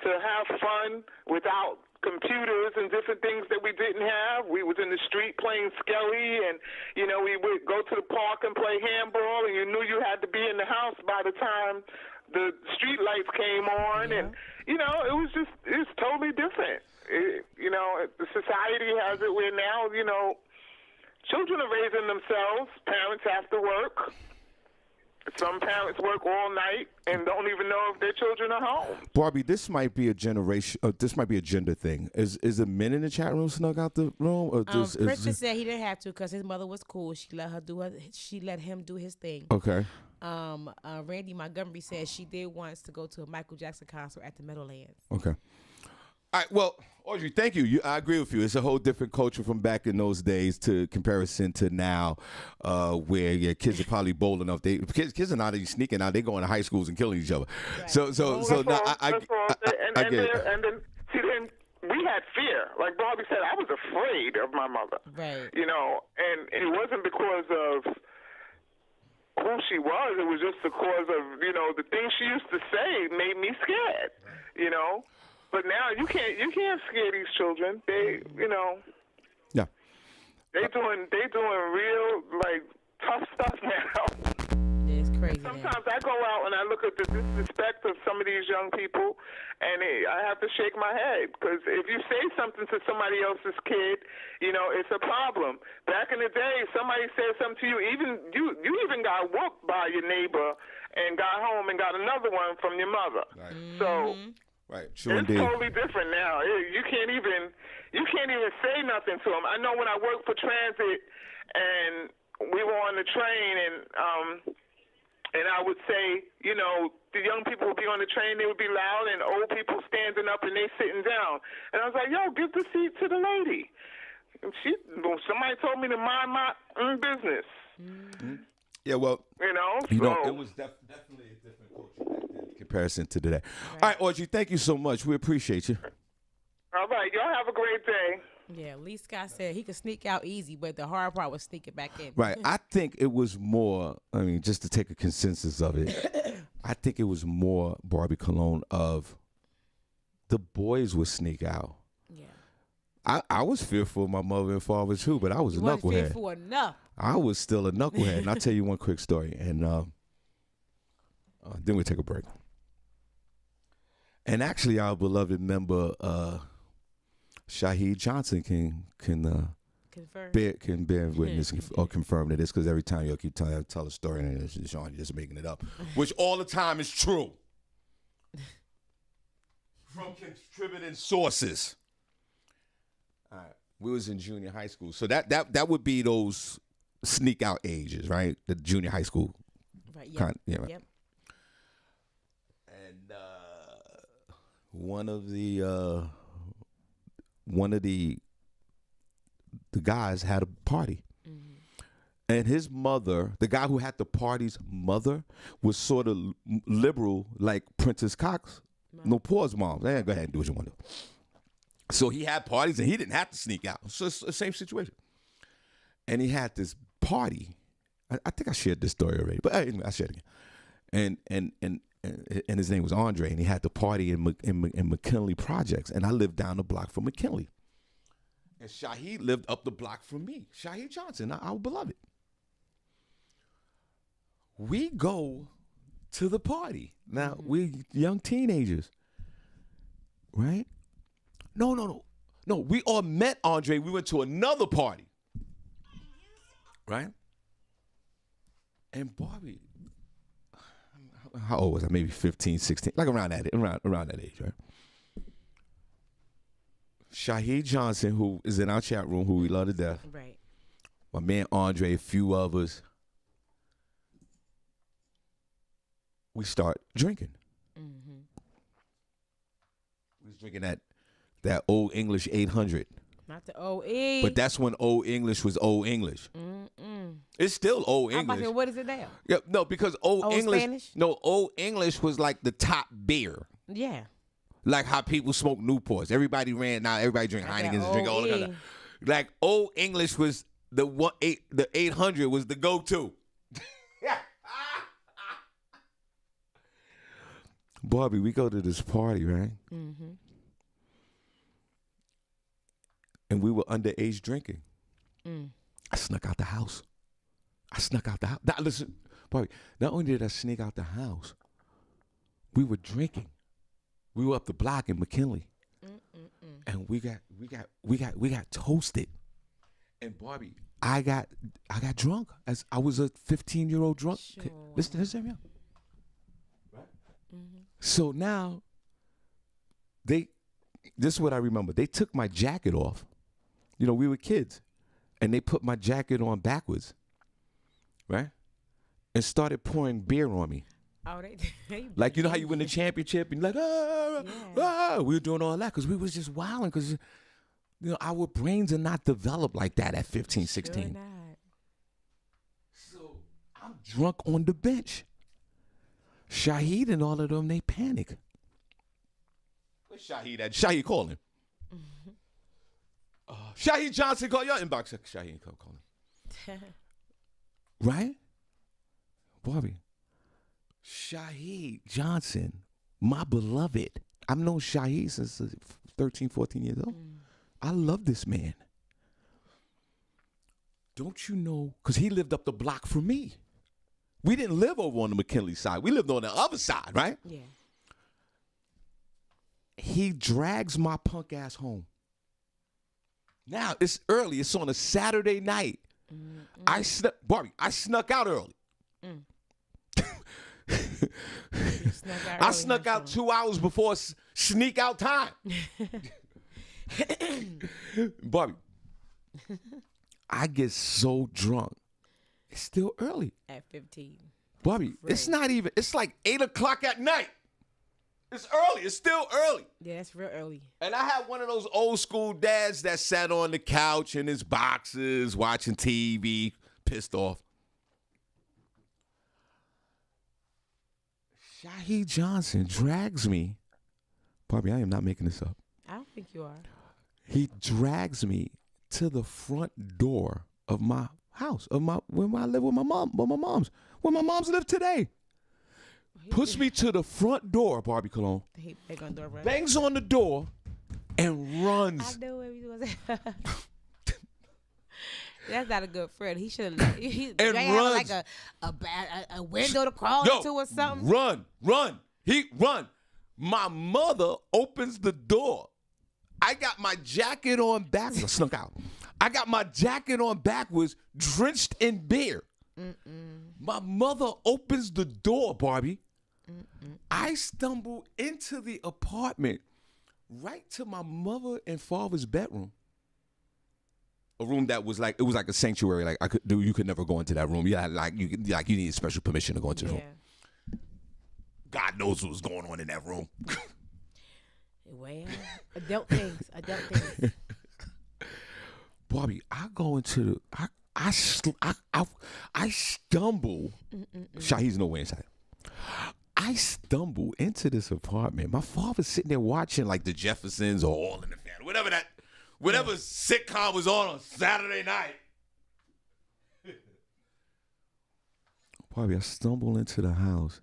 have fun without computers and different things that we didn't have. We was in the street playing skelly, and we would go to the park and play handball, and you knew you had to be in the house by the time the street lights came on, and it was totally different. The society has it where now children are raising themselves. Parents have to work. Some parents work all night and don't even know if their children are home. Barbie, this might be a generation. This might be a gender thing. Is the men in the chat room snuck out the room? Or Princess said he didn't have to because his mother was cool. She let him do his thing. Okay. Randy Montgomery said she did once to go to a Michael Jackson concert at the Meadowlands. Okay. All right, well, Audrey, thank you. I agree with you. It's a whole different culture from back in those days to comparison to now, where kids are probably bold enough. Kids are not even sneaking out. They going to high schools and killing each other. Right. So now I get it. And then see, then we had fear. Like Barbi said, I was afraid of my mother. Right. You know, and it wasn't because of who she was. It was just because of, you know, the things she used to say made me scared. You know. But now you can't scare these children. They, you know. Yeah. They doing real like tough stuff now. It's crazy. Sometimes I go out and I look at the disrespect of some of these young people, and I have to shake my head, because if you say something to somebody else's kid, you know, it's a problem. Back in the day, somebody said something to you, you even got whooped by your neighbor and got home and got another one from your mother. Right. So. Right, true it's indeed. Totally different now. You can't even say nothing to them. I know when I worked for transit and we were on the train and I would say, you know, the young people would be on the train, they would be loud, and old people standing up and they sitting down. And I was like, yo, give the seat to the lady. And somebody told me to mind my own business. Mm-hmm. Yeah, well, you know, it was definitely a different culture back then in comparison to today. Right. All right, Audrey, thank you so much. We appreciate you. All right, y'all have a great day. Yeah, Lee Scott said he could sneak out easy, but the hard part was sneaking back in. Right. I think it was more, I mean, just to take a consensus of it, I think it was more Barbi Cologne of the boys would sneak out. Yeah. I was fearful of my mother and father too, but I was a knucklehead. You weren't fearful enough. I was still a knucklehead. And I'll tell you one quick story, and then we'll take a break. And actually, our beloved member, Shaheed Johnson, can bear witness or confirm to this, because every time you'll keep tell a story and it's Shawn, you're just making it up, which all the time is true. From contributing sources. All right, we was in junior high school, so that would be those sneak out ages, right? The junior high school, right? Yeah, right. Yep. And one of the guys had a party, and his mother, the guy who had the party's mother, was sort of liberal, like Princess Cox, no pause mom. Go ahead and do what you want to do. So he had parties, and he didn't have to sneak out. So it's the same situation. And he had this party. I think I shared this story already, but anyway, I shared it again. And his name was Andre, and he had the party in McKinley Projects, and I lived down the block from McKinley. And Shaheed lived up the block from me. Shaheed Johnson, our beloved. We go to the party. Now, we young teenagers, right? No. We all met Andre. We went to another party, right? And Barbi, how old was I? Maybe 15, 16, like around that age, right? Shaheed Johnson, who is in our chat room, who we love to death. Right. My man Andre, a few of us. We start drinking. Mm-hmm. We was drinking that old English 800. Not the OE. But that's when old English was old English. Mm-mm. It's still old English. I'm about to say, what is it now? Yeah, no, because old English. Spanish? No, old English was like the top beer. Yeah. Like how people smoke Newports. Everybody drink Heinekens and drink all the other. Like old English was the 800 was the go-to. Yeah. Barbi, we go to this party, right? Mm-hmm. And we were underage drinking. I snuck out the house. Now, listen, Barbi, not only did I sneak out the house, we were drinking. We were up the block in McKinley. And we got toasted. And Barbi, I got drunk as I was a 15-year-old drunk. Sure. Listen to me. Right? Mm-hmm. So now this is what I remember. They took my jacket off. You know, we were kids, and they put my jacket on backwards, right? And started pouring beer on me. Oh, they Like, you know how you win the championship and like, we were doing all that because we was just wilding because, you know, our brains are not developed like that at 15, 16. Sure not. So I'm drunk on the bench. Shaheed and all of them, they panic. Where's Shaheed at? Shaheed, call him. Shaheed Johnson, call your inbox. Shaheed, call him. Right? Barbi. Shaheed Johnson, my beloved. I've known Shaheed since 13, 14 years old. I love this man. Don't you know? Because he lived up the block from me. We didn't live over on the McKinley side. We lived on the other side, right? Yeah. He drags my punk ass home. Now, it's early. It's on a Saturday night. I snuck out early. I snuck out 2 hours before sneak out time. Barbi, I get so drunk. It's still early. At 15. Barbi, it's not even, it's like 8 o'clock at night. It's early. It's still early. Yeah, that's real early. And I had one of those old school dads that sat on the couch in his boxes watching TV, pissed off. Shaheed Johnson drags me. Barbi, I am not making this up. I don't think you are. He drags me to the front door of my house, where I live with my mom, where my mom's live today. Puts me to the front door, Barbi Cologne. Bangs on the door and runs. I knew what he was. That's not a good friend. He shouldn't. He runs like a window to crawl into or something. Run. He run. My mother opens the door. I got my jacket on backwards. I snuck out. I got my jacket on backwards, drenched in beer. My mother opens the door, Barbi. I stumble into the apartment, right to my mother and father's bedroom. A room that was like, it was like a sanctuary. Like you could never go into that room. Yeah, you need special permission to go into the room. God knows what was going on in that room. Well, adult things. Barbi, I go into the, I stumble. Shaheed's nowhere inside. I stumble into this apartment. My father's sitting there watching like the Jeffersons or All in the Family, whatever sitcom was on Saturday night. Barbi, I stumble into the house.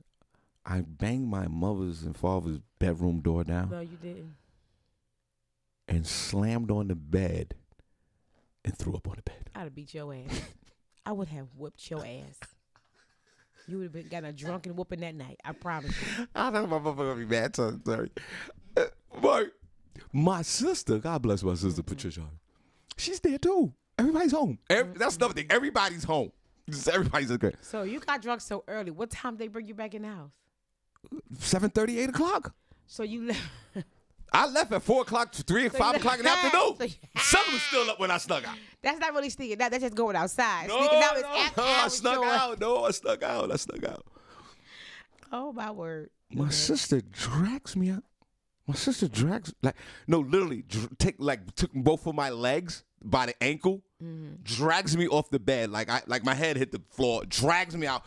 I banged my mother's and father's bedroom door down. No, you didn't. And slammed on the bed and threw up on the bed. I'd have beat your ass. I would have whipped your ass. You would have gotten a drunken whooping that night. I promise you. I know my mother gonna be mad. Sorry. But my sister, God bless my sister Patricia, she's there too. Everybody's home. That's another thing. Everybody's home. Everybody's okay. So you got drunk so early. What time did they bring you back in the house? 7:30, 8 o'clock. So you left. I left at 4 o'clock, 3 and 5 o'clock in the afternoon. Sun was still up when I snuck out. That's not really sneaking out. That's just going outside. No, sneaking out is I snuck out. Oh, my word. My sister drags me out. Literally took both of my legs by the ankle, drags me off the bed, like my head hit the floor, drags me out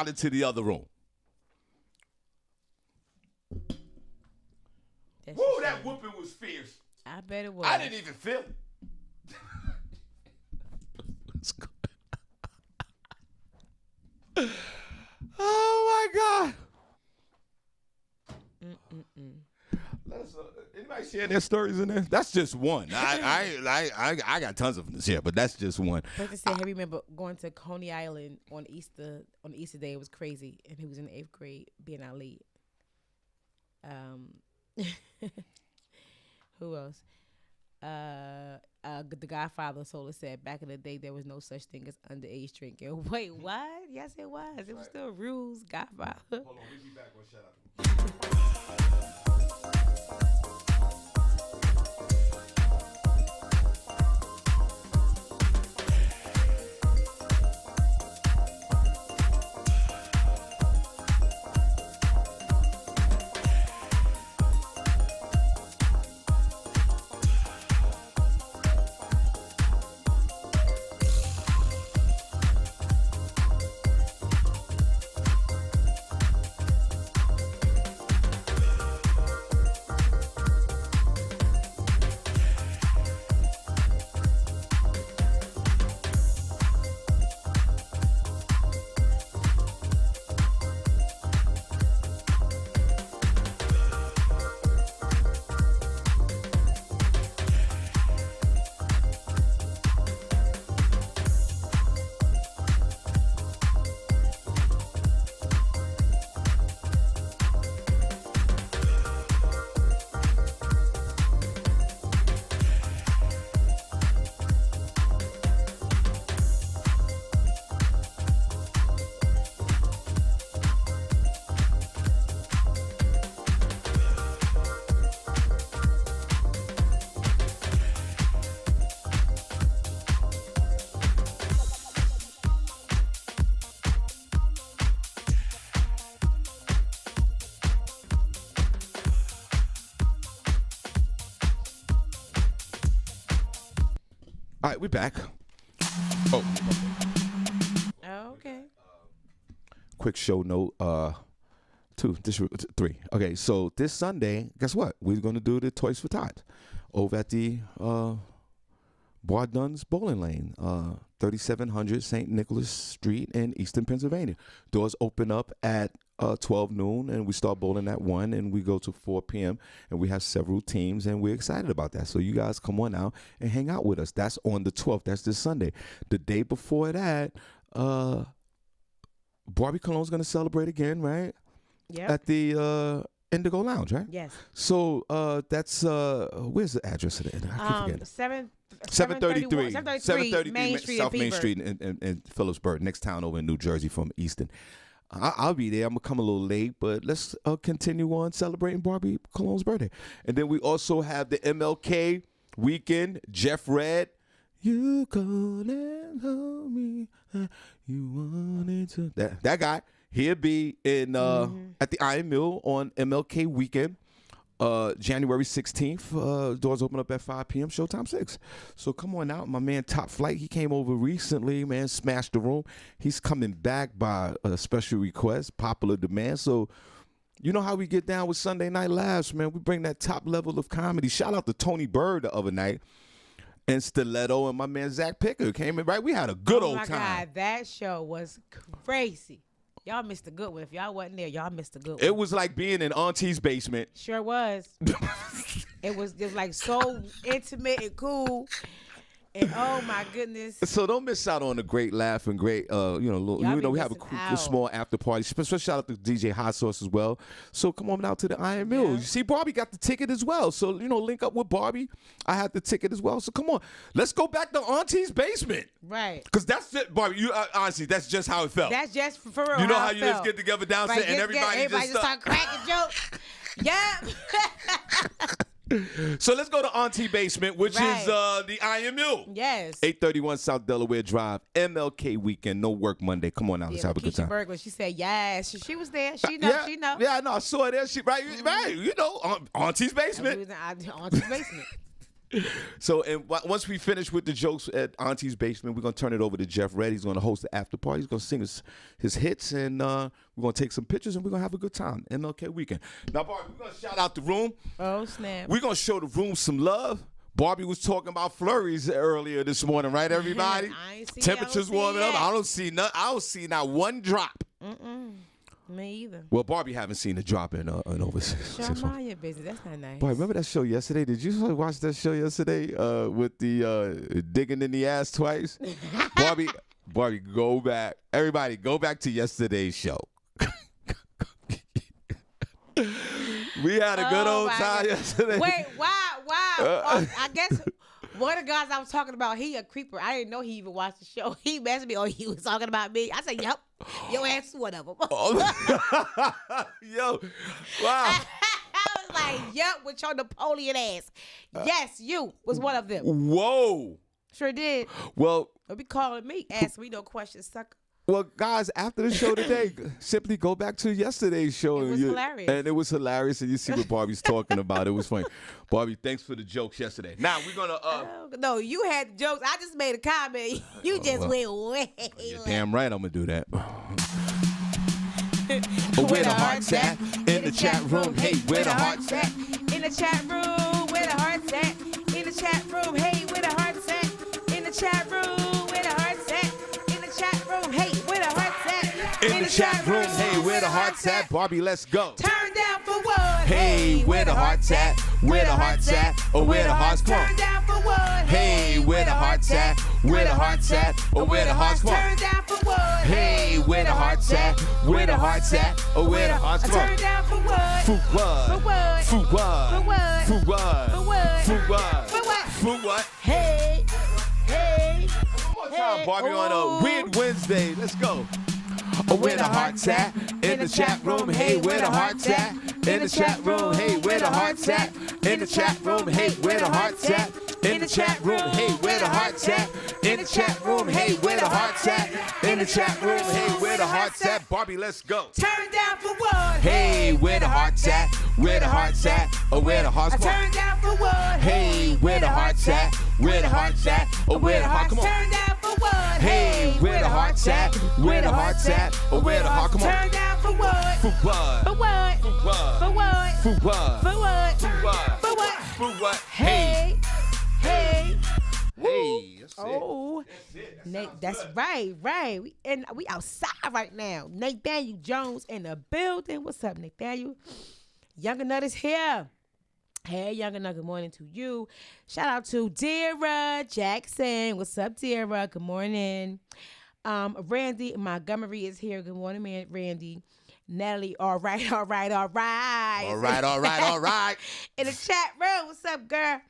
into the other room. Woo, that whooping was fierce. I bet it was. I didn't even feel it. Oh my God. Anybody share their stories in there? That's just one. I got tons of them to share, but that's just one. But to say, I remember going to Coney Island on Easter Day. It was crazy, and he was in the 8th grade, being our lead. Who else? The Godfather Solar said back in the day there was no such thing as underage drinking. Wait, what? Yes, it was. It was still rules. Godfather. Hold on, we'll be back. We'll shut up. All right, we back. Oh, Okay. quick show note. 3. Okay, so this Sunday, guess what? We're gonna do the Toys for Tots over at the Bar Dunn's Bowling Lane, 3700 St. Nicholas Street in Eastern Pennsylvania. Doors open up at 12 noon, and we start bowling at 1, and we go to 4 p.m., and we have several teams, and we're excited about that. So you guys come on out and hang out with us. That's on the 12th. That's this Sunday. The day before that, Barbi Cologne's going to celebrate again, right? Yep. At the Indigo Lounge, right? Yes. So that's, where's the address of it? I keep forgetting. 733 Main Street South in Main Pittsburgh. Street in Phillipsburg, next town over in New Jersey from Easton. I'll be there. I'm going to come a little late, but let's continue on celebrating Barbi Cologne's birthday. And then we also have the MLK weekend. Jeff Red. You called and told me you wanted to. That guy. He'll be in at the Iron Mill on MLK weekend. January 16th. Doors open up at 5 p.m. Showtime 6. So come on out. My man Top Flight, he came over recently, man, smashed the room. He's coming back by a special request, popular demand. So you know how we get down with Sunday Night Laughs, man. We bring that top level of comedy. Shout out to Tony Bird the other night. And Stiletto and my man Zach Picker came in, right? We had a good old time. Oh, my God. That show was crazy. Y'all missed a good one. If y'all wasn't there, y'all missed a good one. It was like being in Auntie's basement. Sure was. It was just like so intimate and cool. And oh my goodness. So don't miss out on a great laugh and great, we have a small after party. Special shout out to DJ Hot Sauce as well. So come on out to the Iron Mill. You see, Barbi got the ticket as well. So, link up with Barbi. I had the ticket as well. So come on. Let's go back to Auntie's basement. Right. Because that's it, Barbi. You honestly, that's just how it felt. That's just for real. You know how it you felt. just get together downstairs and everybody just start cracking jokes. Yeah. So let's go to Auntie Basement, which is the Iron Mill. Yes. 831 South Delaware Drive, MLK weekend, no work Monday. Come on out, let's have a good time. Burglar, she said yes. She was there. She know. She know. Yeah, I know. I saw her there. She right. Auntie's Basement. Auntie's Basement. So, and once we finish with the jokes at Auntie's Basement, we're going to turn it over to Jeff Red. He's going to host the after party. He's going to sing his hits, and we're going to take some pictures, and we're going to have a good time. MLK weekend. Now, Barbi, we're going to shout out the room. Oh, snap. We're going to show the room some love. Barbi was talking about flurries earlier this morning, right, everybody? I ain't see Temperatures warming up. I don't see not one drop. Me either. Well, Barbi haven't seen a drop in over 6 months. Mind your business. That's not nice. Boy, remember that show yesterday? Did you watch that show yesterday with the digging in the ass twice? Barbi, go back. Everybody, go back to yesterday's show. We had a good old time yesterday. Wait, wow. I guess one of the guys I was talking about, he a creeper. I didn't know he even watched the show. He messaged me, he was talking about me. I said, yep, your ass is one of them. Yo, wow. I was like, yep, with your Napoleon ass. Yes, you was one of them. Whoa. Sure did. Well. Don't be calling me. Ask me no questions, sucker. Well, guys, after the show today, simply go back to yesterday's show. It was hilarious. And it was hilarious, and you see what Barbi's talking about. It was funny. Barbi, thanks for the jokes yesterday. Now, we're going to... no, you had the jokes. I just made a comment. You just went way. You're damn right I'm going to do that. Where the heart's at? In the chat room. Hey, where the heart's at? In the chat room. Where the heart's at? In the chat room. Hey, where the heart's at? In the chat room. In the chat room, hey, where the heart's at? Barbi, let's go. Turn down for what? Hey, where the heart's at? Where the heart's at? Or where the heart's from? Turn down for what? Hey, where the heart's at? Where the heart's at? Or where the heart's from? Turn down for what? Hey, where the heart's at? Where the heart's at? Or where the heart's from? Turn down for what? For what? For what? For what? For what? For what? For what? For what? For what? For what? Hey, hey. One more time, Barbi, on a Weird Wednesday. Let's go. Where the heart's at? In the chat room, hey, where the heart's at? In the chat room, hey, where the heart's at? In the chat room, hey, where the heart's at? In the chat room, hey, where the heart's at? In the chat room, hey, where the heart's at? In the chat room, hey, where the heart's at? Barbi, let's go. Turn down for what? Hey, where the heart's at? Where the heart's at? Or where the heart's from? Turn down for what? Hey, where the heart's at? Where the heart's at? or where the heart? Come on. Turn down for what? Hey, where the heart's at? Where the heart's at? Or where the heart? Come on. Turn down for what? For what? For what? For what? For what? For what? For what? For what? For what? For what? Hey. Hey. Hey. That's Oh, it. Nate, that's right. We outside right now. Nathaniel Jones in the building. What's up, Nathaniel? Younger Nut is here. Hey, Younger Nut, good morning to you. Shout out to Dira Jackson. What's up, Dira? Good morning. Randy Montgomery is here. Good morning, man, Randy. Natalie, all right. In the chat room, what's up, girl?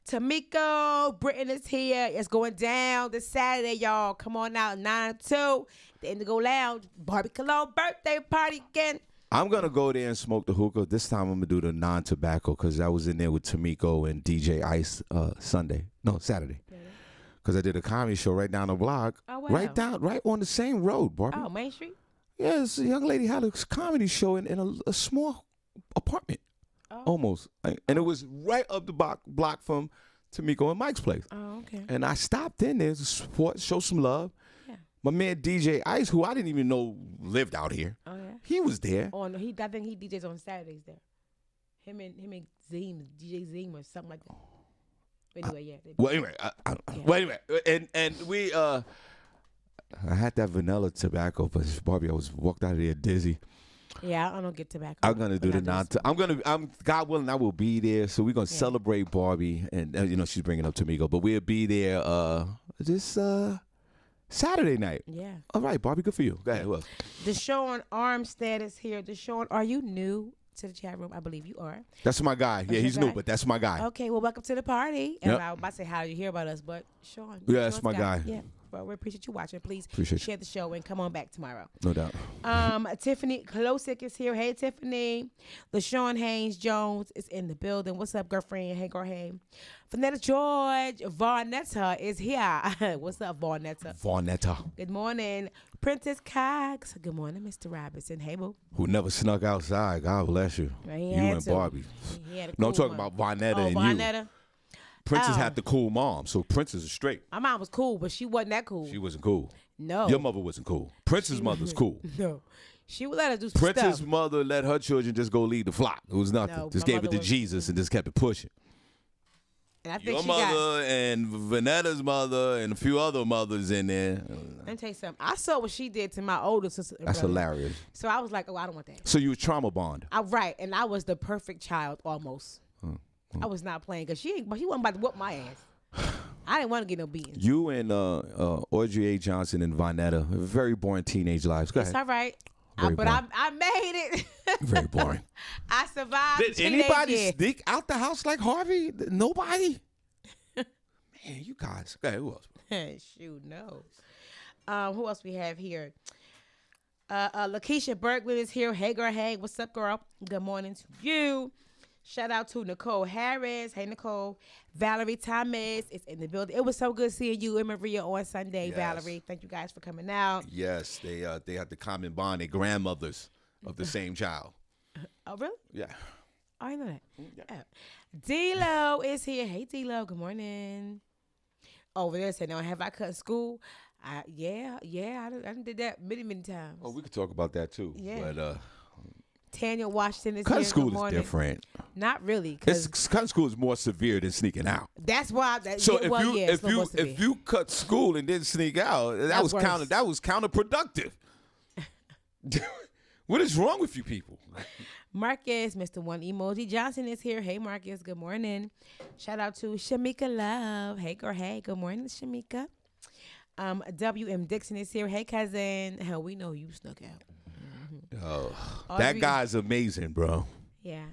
Tamiko, Britain is here. It's going down this Saturday, y'all. Come on out, 9-2. The Indigo Lounge, Barbi Cologne birthday party again. I'm going to go there and smoke the hookah. This time I'm going to do the non-tobacco because I was in there with Tamiko and DJ Ice Saturday. Because I did a comedy show right down the block. Oh, wow. Right on the same road, Barbi. Oh, Main Street? Yes, a young lady had a comedy show in a small apartment. Oh. Almost. And it was right up the block from Tamiko and Mike's place. Oh, okay. And I stopped in there to support, show some love. Yeah. My man DJ Ice, who I didn't even know lived out here, Oh, yeah. he was there. I think he DJs on Saturdays there. Him and Zeem, DJ Zeem or something like that. But anyway, yeah. Well, anyway, and we I had that vanilla tobacco, but Barbi, I walked out of there dizzy. Yeah, I don't get tobacco. I'm gonna do the I'm God willing, I will be there. So we're gonna celebrate Barbi, and she's bringing up Tamiko, but we'll be there this Saturday night. Yeah. All right, Barbi, good for you. Go ahead. Who else? Deshaun Armstead is here. Deshaun, are you new to the chat room? I believe you are. That's my guy. Yeah, he's new, but that's my guy. Okay, well, welcome to the party. And Yep. I was about to say, how did you hear about us? But Sean. Yeah, that's my guy. Yeah. Well, we appreciate you watching. Please Appreciate share the show and come on back tomorrow. No doubt. Tiffany Klosik is here. Hey, Tiffany. LaShawn Haynes Jones is in the building. What's up, girlfriend? Hey, girl, hey. Vanetta George Varnetta is here. What's up, Varnetta? Good morning. Princess Cox. Good morning, Mr. Robinson. Hey, boo. Who never snuck outside. God bless you. Well, You and Barbi. No, I'm talking about Varnetta and Varnetta. you. Princess had the cool mom, so Princess is straight. My mom was cool, but she wasn't that cool. She wasn't cool. No. Your mother wasn't cool. Princess' mother's cool. No. She would let her do some Princess' stuff. mother let her children just go lead the flock. It was nothing. No, just my gave it mother to Jesus and just kept it pushing. And I think Your she mother and Vanetta's mother and a few other mothers in there. Let me tell you something. I saw what she did to my older sister. and That's brother. hilarious. So I was like, oh, I don't want that. So you was trauma bond. Right. And I was the perfect child almost. I was not playing because she wasn't about to whoop my ass. I didn't want to get no beatings. You and Audrey A. Johnson and Vonetta, very boring teenage lives. Go It's ahead. all right. Very But boring. I made it. Very boring. I survived. Did teenage anybody years. sneak out the house like Harvey? Nobody? Man, you guys. Go ahead, who else? Shoot, no. Who else we have here? Lakeisha Bergman is here. Hey, girl. Hey, what's up, girl? Good morning to you. Shout out to Nicole Harris. Hey, Nicole. Valerie Thomas is in the building. It was so good seeing you and Maria on Sunday, Yes. Valerie. Thank you guys for coming out. Yes, they have the common bond. They're grandmothers of the same child. Oh, really? Yeah. I know that. Yeah. D-Lo is here. Hey, D-Lo. Good morning. Over there saying, now, have I cut school? Yeah. I done did that many, many times. Oh, we could talk about that too. Yeah. But Tanya Washington is cutting here. school Good is morning. different. Not really, because Cutting school is more severe than sneaking out. that's why. So it's a little more severe. if you cut school and then sneak out, that was worse. counterproductive. What is wrong with you people? Marcus, Mr. One Emoji Johnson is here. Hey, Marcus. Good morning. Shout out to Shamika Love. Hey, girl. Hey, good morning, Shamika. W.M. Dixon is here. Hey, cousin. Hell, we know you snuck out. Oh, Audrey- that guy's amazing, bro. Yeah.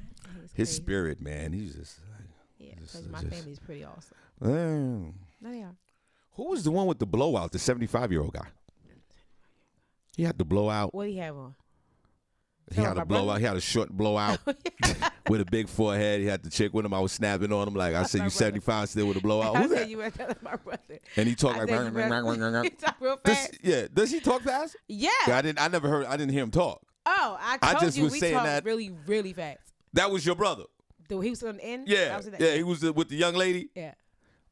he's His crazy. spirit, man. He's just. Yeah, just- because my just- family's pretty awesome. No, they are. Who was the one with the blowout? The 75-year-old guy. He had the blowout. What do you have on? He had my a blowout. brother? He had a short blowout with a big forehead. He had the chick with him. I was snapping on him like, I said, my you brother. 75 still with a blowout? I Who's said that? you were telling my brother. And he talked I like, said you talk real fast. Does he talk fast? Yeah. I didn't hear him talk. Oh, I I told just you was we saying talk that- really, really fast. That was your brother. He was on the end? Yeah. That was in the Yeah, end. he was with the young lady. Yeah.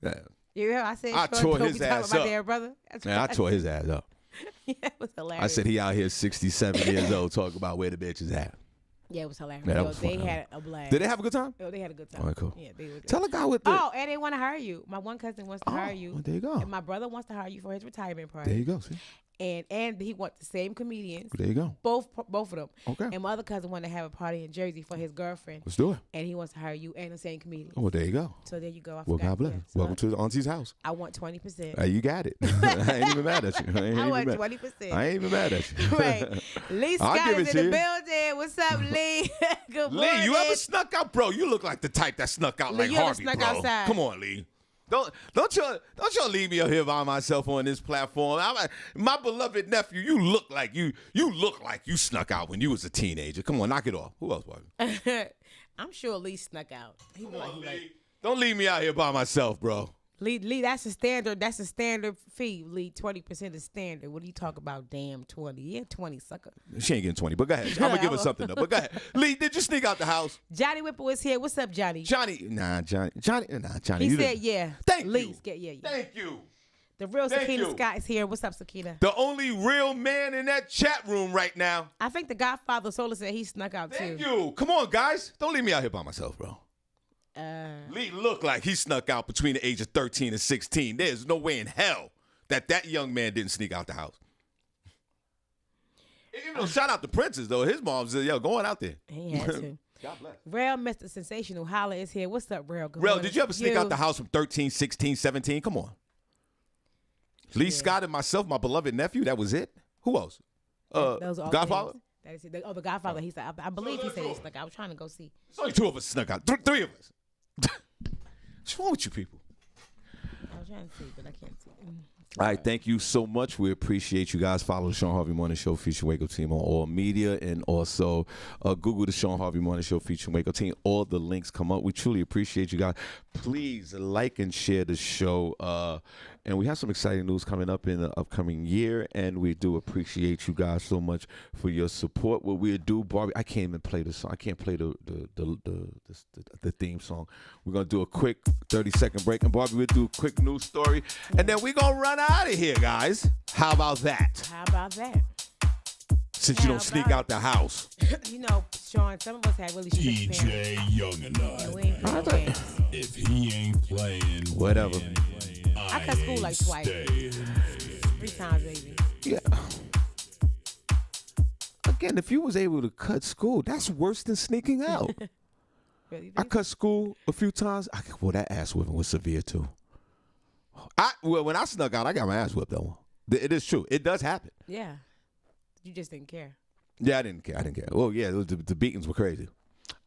Yeah. You hear I said I Sean tore don't his be talking ass about up. their brother? Man, I tore his ass up. Yeah, it was hilarious. I said he out here 67 years old talking about where the bitch is at. Yeah, it was hilarious. Yeah, that was They fun. had a blast. Did they have a good time? Oh, they had a good time. All right, cool. Yeah, they were good. Tell a guy with the. Oh, and they want to hire you. My one cousin wants to hire you. Well, there you go. And my brother wants to hire you for his retirement party. There you go. See? And he wants the same comedians. There you go. Both of them. Okay. And my other cousin wanted to have a party in Jersey for his girlfriend. Let's do it. And he wants to hire you and the same comedian. Oh, well, there you go. So there you go. Well, God bless. Yeah. So Welcome to the auntie's house. I want 20%. You got it. I ain't even mad at you. I want 20%. I ain't even mad at you. Right. Lee I'll Scott give is it in to the you. building. What's up, Lee? Good morning. Lee, you ever snuck out, bro? You look like the type that snuck out Lee, like you ever Harvey, snuck bro. outside? Come on, Lee. Don't y'all leave me up here by myself on this platform. My beloved nephew, you look like you snuck out when you was a teenager. Come on, knock it off. Who else, Bobby? I'm sure Lee snuck out. He was like, Don't leave me out here by myself, bro. Lee, that's a standard. That's a standard fee. Lee, 20% is standard. What do you talk about? Damn, 20. Yeah, 20, sucker. She ain't getting 20, but go ahead. I'm gonna give her something though. But go ahead. Lee, did you sneak out the house? Johnny Whipple is here. What's up, Johnny? Johnny. He you said, didn't. yeah. Thank Lee, you. yeah. Thank you. The real Thank Sakina you. Scott is here. What's up, Sakina? The only real man in that chat room right now. I think the Godfather Solar said he snuck out Thank too. you. Come on, guys. Don't leave me out here by myself, bro. Lee looked like he snuck out between the age of 13 and 16. There's no way in hell that young man didn't sneak out the house. Even though, shout out to Princess, though. His mom said, yo, going out there. He had to. God bless. Rail, Mr. Sensational Holla is here. What's up, Rail? Rel, did you ever sneak out the house from 13, 16, 17? Come on. Lee Scott and myself, my beloved nephew, that was it? Who else? Those are all Godfather? things. That is it. The Godfather. He said. I believe he said he snuck out. I was trying to go see. There's only two of us snuck out. Three of us. What's wrong with you people? I was trying to see, but I can't see. All right, thank you so much. We appreciate you guys. Follow the Shawn Harvey Morning Show featuring Waco Team on all media, and also Google the Shawn Harvey Morning Show featuring Waco Team. All the links come up. We truly appreciate you guys. Please like and share the show. And we have some exciting news coming up in the upcoming year, and we do appreciate you guys so much for your support. What we'll do, Barbi, I can't even play the song. I can't play the theme song. We're gonna do a quick 30-second break, and Barbi, we'll do a quick news story, and then we're gonna run out of here, guys. How about that? How about that? Since you don't sneak out the house. You know, Sean, some of us had really strict DJ parents. Young and And we ain't playing games. If he ain't playing, Whatever. I cut school like twice. 3 times, maybe. Yeah. Again, if you was able to cut school, that's worse than sneaking out. Really, I cut school a few times. Well, that ass whipping was severe too. When I snuck out, I got my ass whipped though. It is true. It does happen. Yeah. You just didn't care. Yeah, I didn't care. Oh yeah, the beatings were crazy.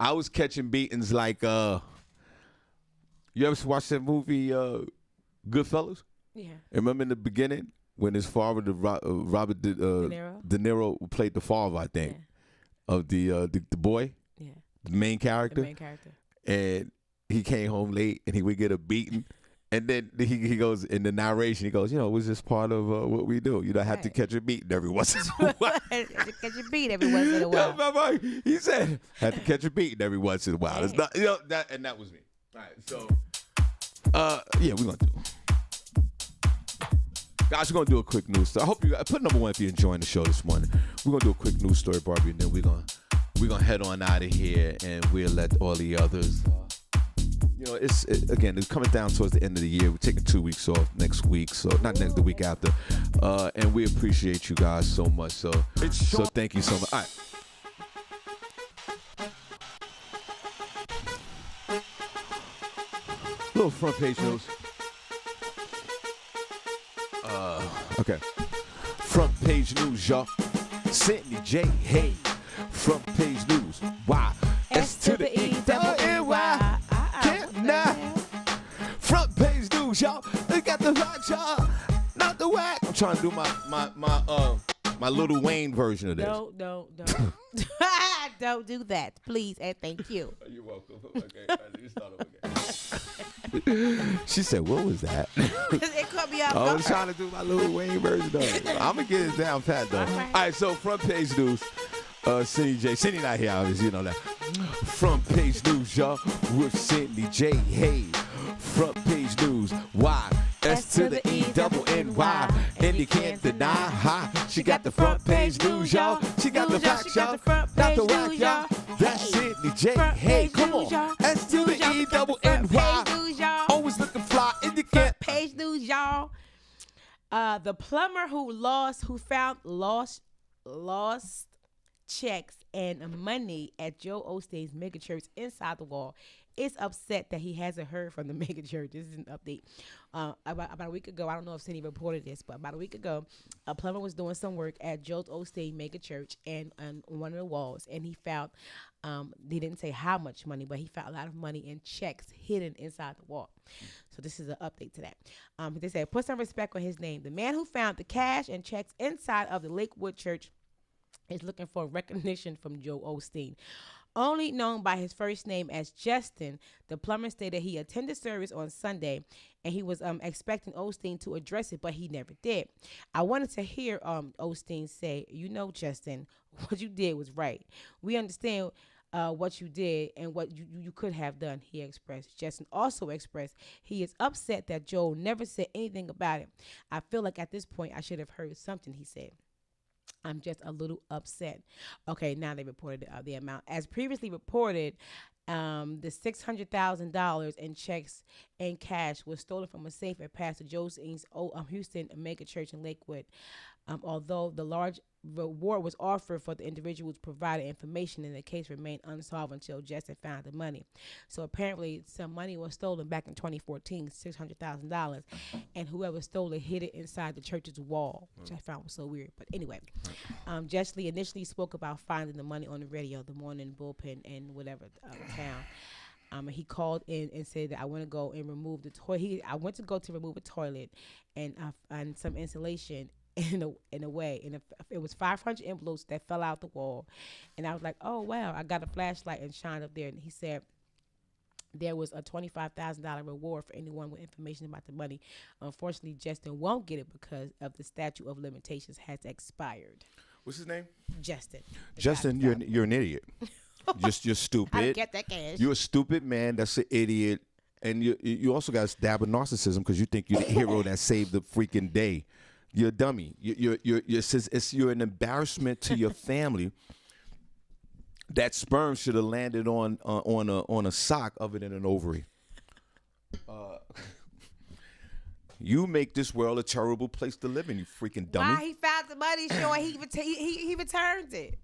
I was catching beatings like you ever watch that movie Goodfellas? Yeah. Remember in the beginning when his father, Robert De Niro, played the father, I think, of the boy, the main character. The main character. And he came home late, and he would get a beating. And then he goes, in the narration, he goes, it was just part of what we do. I have to catch a beating every once in a while. Catch a beat every once in a while. He said, had to catch a beating every once in a while. It's not, and that was me. All right, so, we're going to do. Guys, we're going to do a quick news story. I hope you guys, put number 1 if you're enjoying the show this morning. We're going to do a quick news story, Barbi, and then we're going to head on out of here, and we'll let all the others, it's coming down towards the end of the year. We're taking 2 weeks off next week, so not the week after, and we appreciate you guys so much, so thank you so much. All right. Little front page news. Okay. Front page news, y'all. Senny J. Hey. Front page news. Why? S to the E double N Y. Can't now. Front page news, y'all. They got the rock, y'all. Not the whack. I'm trying to do my Lil Wayne version of this. No. Don't do that, please, and thank you. You're welcome. Okay, you start over again. She said, "What was that?" It caught me off I guard. was trying to do my Lil Wayne version of it. I'm gonna get it down pat though. All right, so front page news. Senny J. Senny not here, obviously, you know that. Front page news, y'all, with Senny J. Hey. Front page news. Why? S to the E double N-Y. And you can't deny. Ha. She got the front page news, y'all. She got the facts, y'all. Not the whack, y'all. That's Sydney J. Hey, come on. S to the E double N-Y. Always looking fly. And you can't. Page news, y'all. The plumber who found lost checks and money at Joel Osteen's megachurch inside the wall is upset that he hasn't heard from the megachurch. This is an update. About a week ago, I don't know if Senny reported this, but about a week ago, a plumber was doing some work at Joel Osteen megachurch and on one of the walls, and he found, they didn't say how much money, but he found a lot of money in checks hidden inside the wall. So this is an update to that. They said, put some respect on his name. The man who found the cash and checks inside of the Lakewood church is looking for recognition from Joe Osteen. Only known by his first name as Justin, the plumber stated he attended service on Sunday and he was expecting Osteen to address it, but he never did. I wanted to hear Osteen say, Justin, what you did was right. We understand what you did and what you could have done, he expressed. Justin also expressed he is upset that Joe never said anything about it. I feel like at this point I should have heard something, he said. I'm just a little upset. Okay, now they reported the amount. As previously reported, the $600,000 in checks and cash was stolen from a safe at Pastor Joseph's Houston mega church in Lakewood. Although the large reward was offered for the individuals provided information, and the case remained unsolved until Justin found the money. So apparently some money was stolen back in 2014, $600,000, and whoever stole it hid it inside the church's wall, which I found was so weird. But anyway, Jess Lee initially spoke about finding the money on the radio, the morning bullpen in whatever town. He called in and said that I want to go and remove the toilet. I went to go to remove a toilet and some insulation in a way, and it was 500 envelopes that fell out the wall, and I was like, oh wow, I got a flashlight and shined up there, and he said there was a $25,000 reward for anyone with information about the money. Unfortunately, Justin won't get it because of the statute of limitations has expired. What's his name? Justin, you're an idiot. You're stupid. I get that cash. You're a stupid man. That's an idiot, and you also got a stab of narcissism because you think you're the hero that saved the freaking day. You're a dummy. You're an embarrassment to your family. That sperm should have landed on a sock other than an ovary. You make this world a terrible place to live in, you freaking dummy. Why he found the money showing he returned it.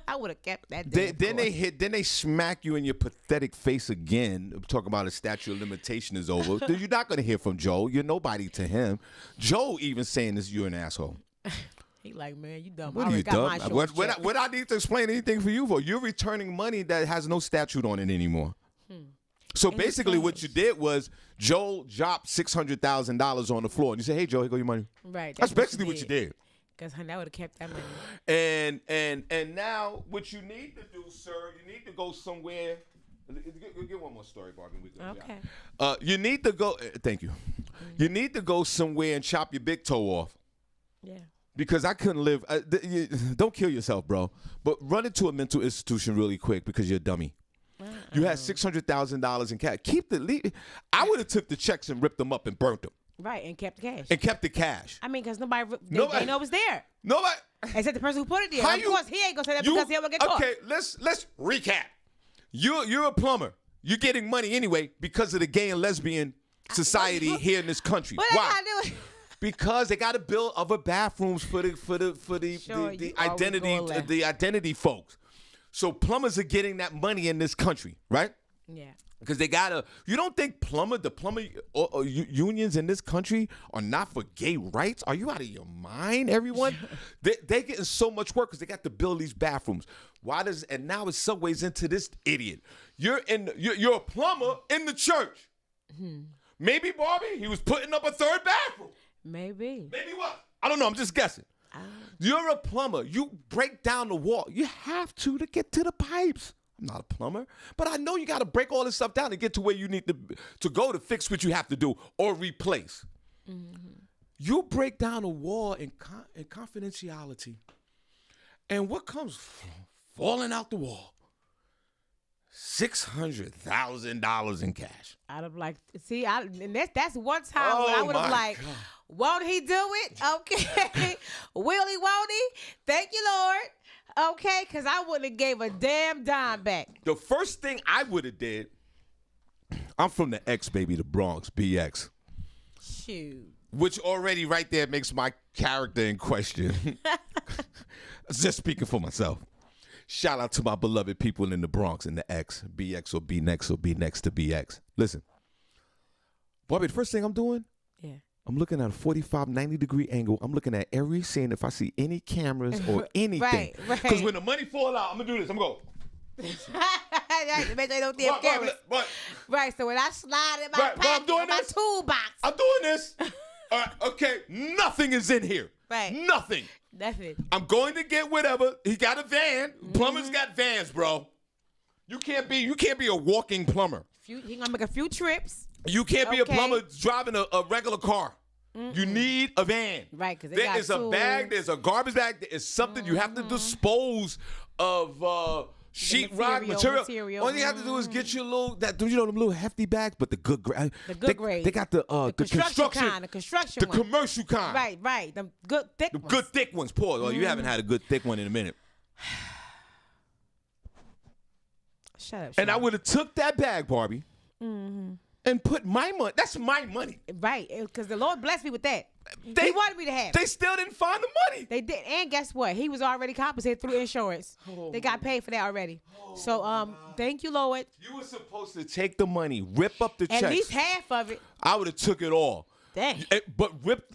I would have kept that. Then they smack you in your pathetic face again, talking about a statute of limitation is over. You're not going to hear from Joe. You're nobody to him. Joe even saying this, you're an asshole. He like, man, you dumb. What are you dumb? What I need to explain anything for you for? You're returning money that has no statute on it anymore. So basically what you did was Joe dropped $600,000 on the floor. And you said, hey, Joe, here go your money. Right. That's basically what you did. Because I would have kept that money. And now what you need to do, sir, you need to go somewhere. Get one more story, Barbi. Okay. You need to go. Thank you. You need to go somewhere and chop your big toe off. Yeah. Because I couldn't live. Don't kill yourself, bro. But run into a mental institution really quick because you're a dummy. You had $600,000 in cash. I would have took the checks and ripped them up and burnt them. Right, and kept the cash. I mean, because they know it was there. Nobody. Except the person who put it there. Of course, he ain't going to say that because he'll get caught. Okay, let's recap. You're a plumber. You're getting money anyway because of the gay and lesbian society here in this country. Why? Because they got to build other bathrooms for the identity folks. So plumbers are getting that money in this country, right? Yeah. Because they gotta. You don't think the plumber unions in this country are not for gay rights? Are you out of your mind, everyone? They getting so much work because they got to build these bathrooms. And now it segues into this idiot. You're a plumber in the church. Maybe Barbi, he was putting up a third bathroom. Maybe what? I don't know. I'm just guessing. You're a plumber. You break down the wall. You have to get to the pipes. I'm not a plumber, but I know you got to break all this stuff down to get to where you need to go to fix what you have to do or replace. You break down a wall in confidentiality, and what comes falling out the wall? $600,000 in cash. I'd have like, see, and that's one time when I would have like, God. won't he do it? Okay. Will he, won't he? Thank you, Lord. Okay, because I wouldn't have gave a damn dime back. The first thing I would have did, I'm from the X, baby, the Bronx, BX. Shoot. Which already right there makes my character in question. Just speaking for myself. Shout out to my beloved people in the Bronx, in the X, BX or B next or B next to BX. Listen, Barbie, the first thing I'm doing, Yeah. I'm looking at a 45, 90-degree angle. I'm looking at every scene if I see any cameras or anything. Right. Because when the money fall out, I'm going to do this. I'm going to go. Right, make sure you don't damn cameras. Right, so when I slide in my pocket, in my toolbox. I'm doing this. All right, okay, nothing is in here. Right. Nothing. I'm going to get whatever. He got a van. Plumbers got vans, bro. You can't be a walking plumber. He gonna make a few trips. You can't be a plumber driving a regular car. You need a van. Right, because there is a bag. There's a garbage bag. There is something you have to dispose of. Sheetrock material. All you have to do is get your little them little hefty bags, but the good grade. The good grade. They got the construction kind, the construction the one. commercial kind. Right. The good thick ones. Good thick ones. Pause. Well, you haven't had a good thick one in a minute. Shut up. And I would have took that bag, Barbie, and put my money. That's my money. Right, because the Lord blessed me with that. He wanted me to have it. They still didn't find the money. They did, and guess what? He was already compensated through insurance. They got paid for that already. So, thank you, Lord. You were supposed to take the money, rip up the checks. At least half of it. I would have took it all. Dang.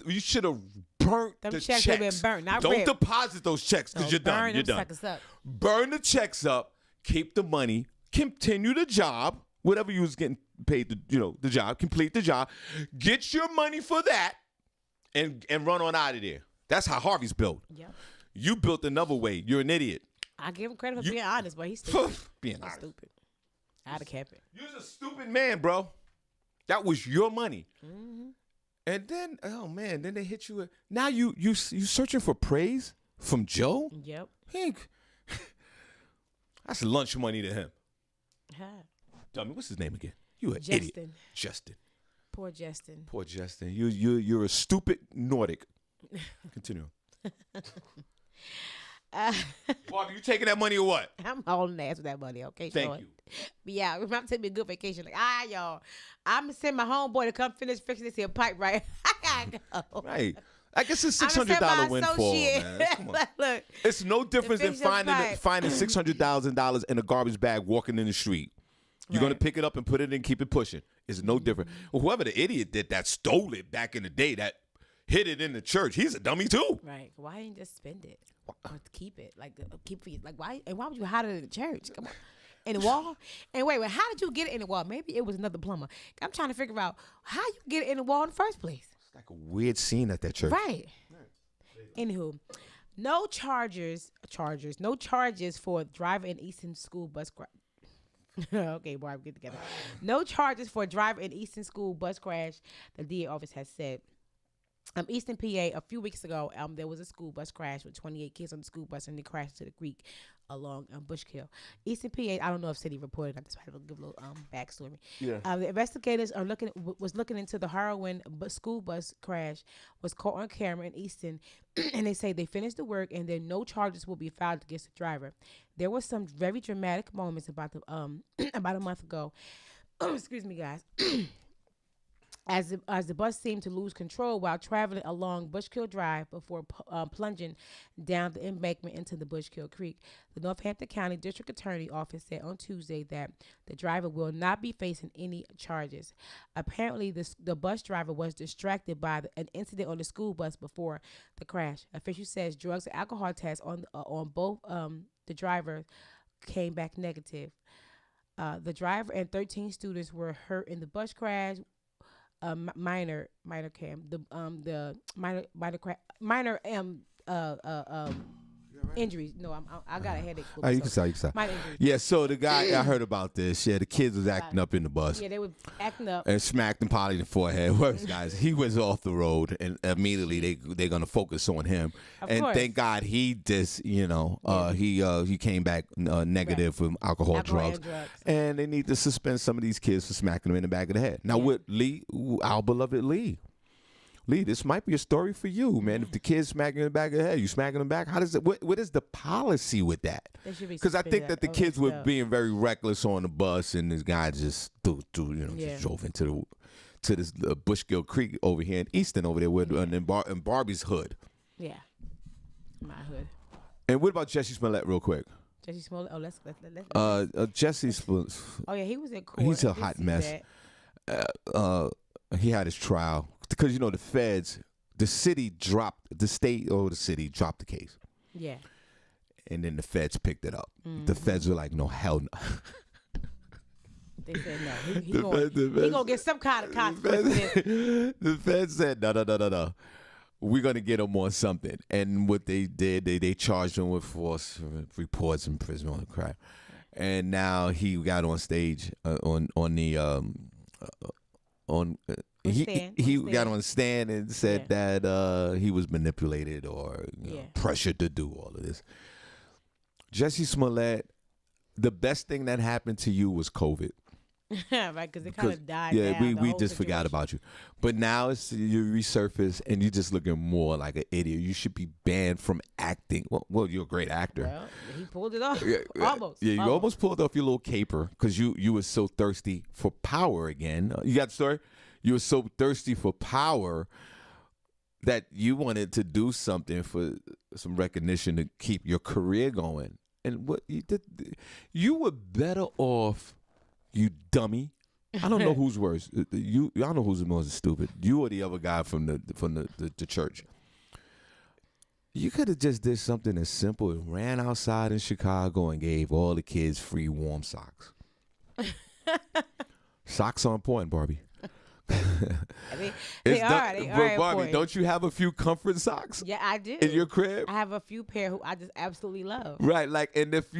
You should have burnt Them the checks checks. have been burnt, not Don't ripped. deposit those checks because you're done. You're done. Suckers up. Burn the checks up. Keep the money. Continue the job. Whatever you was getting paid to, the job. Complete the job. Get your money for that. And run on out of there. That's how Harvey's built. Yep. You built another way. You're an idiot. I give him credit for being honest, but he's stupid. Being honest. Stupid. I'd have kept it. You're a stupid man, bro. That was your money. And then, oh man, then they hit you with, now you searching for praise from Joe? Yep. That's lunch money to him. Huh. Dummy, what's his name again? You an Justin. idiot. Justin. Poor Justin. Poor Justin. You're a stupid Nordic. Continue. Barbie, you taking that money or what? I'm holding ass with that money, okay? Thank you. But yeah, I'm taking me a good vacation. Like, y'all, I'm going to send my homeboy to come finish fixing this here pipe, right? I gotta go. Right. I guess it's $600 windfall, man. Come on. Look, it's no difference than fix your pipe. finding $600,000 in a garbage bag walking in the street. You're going to pick it up and put it in and keep it pushing. It's no different. Well, whoever the idiot did that stole it back in the day, that hid it in the church, he's a dummy too. Right. Why didn't you just spend it? Or keep it. Like, keep it. Like, why? And why would you hide it in the church? Come on. In the wall? And wait, how did you get it in the wall? Maybe it was another plumber. I'm trying to figure out how you get it in the wall in the first place. It's like a weird scene at that church. Right. Anywho, no charges for driver in Easton school bus crash. Okay, boy, get together. No charges for driver in Easton school bus crash, the DA office has said. Easton, PA, a few weeks ago, there was a school bus crash with 28 kids on the school bus, and they crashed to the creek along Bushkill. Easton, PA, I don't know if City reported. I just had to give a little backstory. Yeah. The investigators are looking into the Harrowing school bus crash. Was caught on camera in Easton, and they say they finished the work, and then no charges will be filed against the driver. There was some very dramatic moments about about a month ago. Excuse me, guys. As the bus seemed to lose control while traveling along Bushkill Drive before plunging down the embankment into the Bushkill Creek. The Northampton County District Attorney Office said on Tuesday that the driver will not be facing any charges. Apparently, the bus driver was distracted by an incident on the school bus before the crash. Official says drugs and alcohol tests on both the driver came back negative. The driver and 13 students were hurt in the bus crash. Minor cam. The minor Injuries. No, I got a headache. You can say. My injuries. Yeah, so the guy, I heard about this. Yeah, the kids was acting up in the bus. Yeah, they were acting up. And smacked him probably in the forehead. Worse, guys. He was off the road, and immediately they're gonna focus on him. Of and course. thank God he just, he came back negative from alcohol, drugs. And they need to suspend some of these kids for smacking them in the back of the head. Now with Lee, our beloved Lee, this might be a story for you, man. If the kid's smacking in the back of the head, you smacking them back. How does it? What is the policy with that? Because I think that the kids were being very reckless on the bus, and this guy just just drove into this Bushgill Creek over here in Easton over there, in Barbi's hood. Yeah, my hood. And what about Jesse Smollett, real quick? Jesse Smollett. Oh, let's. Jesse Smollett. Oh yeah, he was in court. He's a hot mess. He had his trial because the feds, the state dropped the case. Yeah. And then the feds picked it up. Mm-hmm. The feds were like, no, hell no. They said no. He gonna get some kind of consequence. The feds said no. We're gonna get him on something. And what they did, they charged him with false reports and prison on the crime. And now he got on stage he got on stand and said that he was manipulated or pressured to do all of this. Jesse Smollett, the best thing that happened to you was COVID. Right, because it kind of died down. Yeah, we just forgot about you. But now you resurface and you're just looking more like an idiot. You should be banned from acting. Well, you're a great actor. Well, he pulled it off. Almost. Yeah, you almost pulled off your little caper because you were so thirsty for power again. You got the story? You were so thirsty for power that you wanted to do something for some recognition to keep your career going. And what you did, you were better off, you dummy. I don't know who's worse. I don't know who's the most stupid. You or the other guy from the church. You could have just did something as simple as ran outside in Chicago and gave all the kids free warm socks. Socks are important, Barbie. They are Barbie, don't you have a few comfort socks? Yeah, I do. In your crib? I have a few pair who I just absolutely love. Right, and if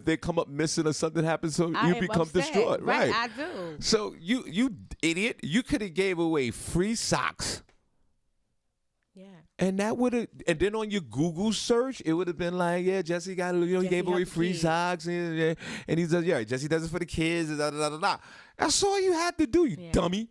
they come up missing or something happens, so you become distraught. Right, I do. So you idiot, you could have gave away free socks. Yeah. And that would have, and then on your Google search, it would have been like, yeah, Jesse got, he gave away free socks, and he says, yeah, Jesse does it for the kids, That's all you had to do, you dummy.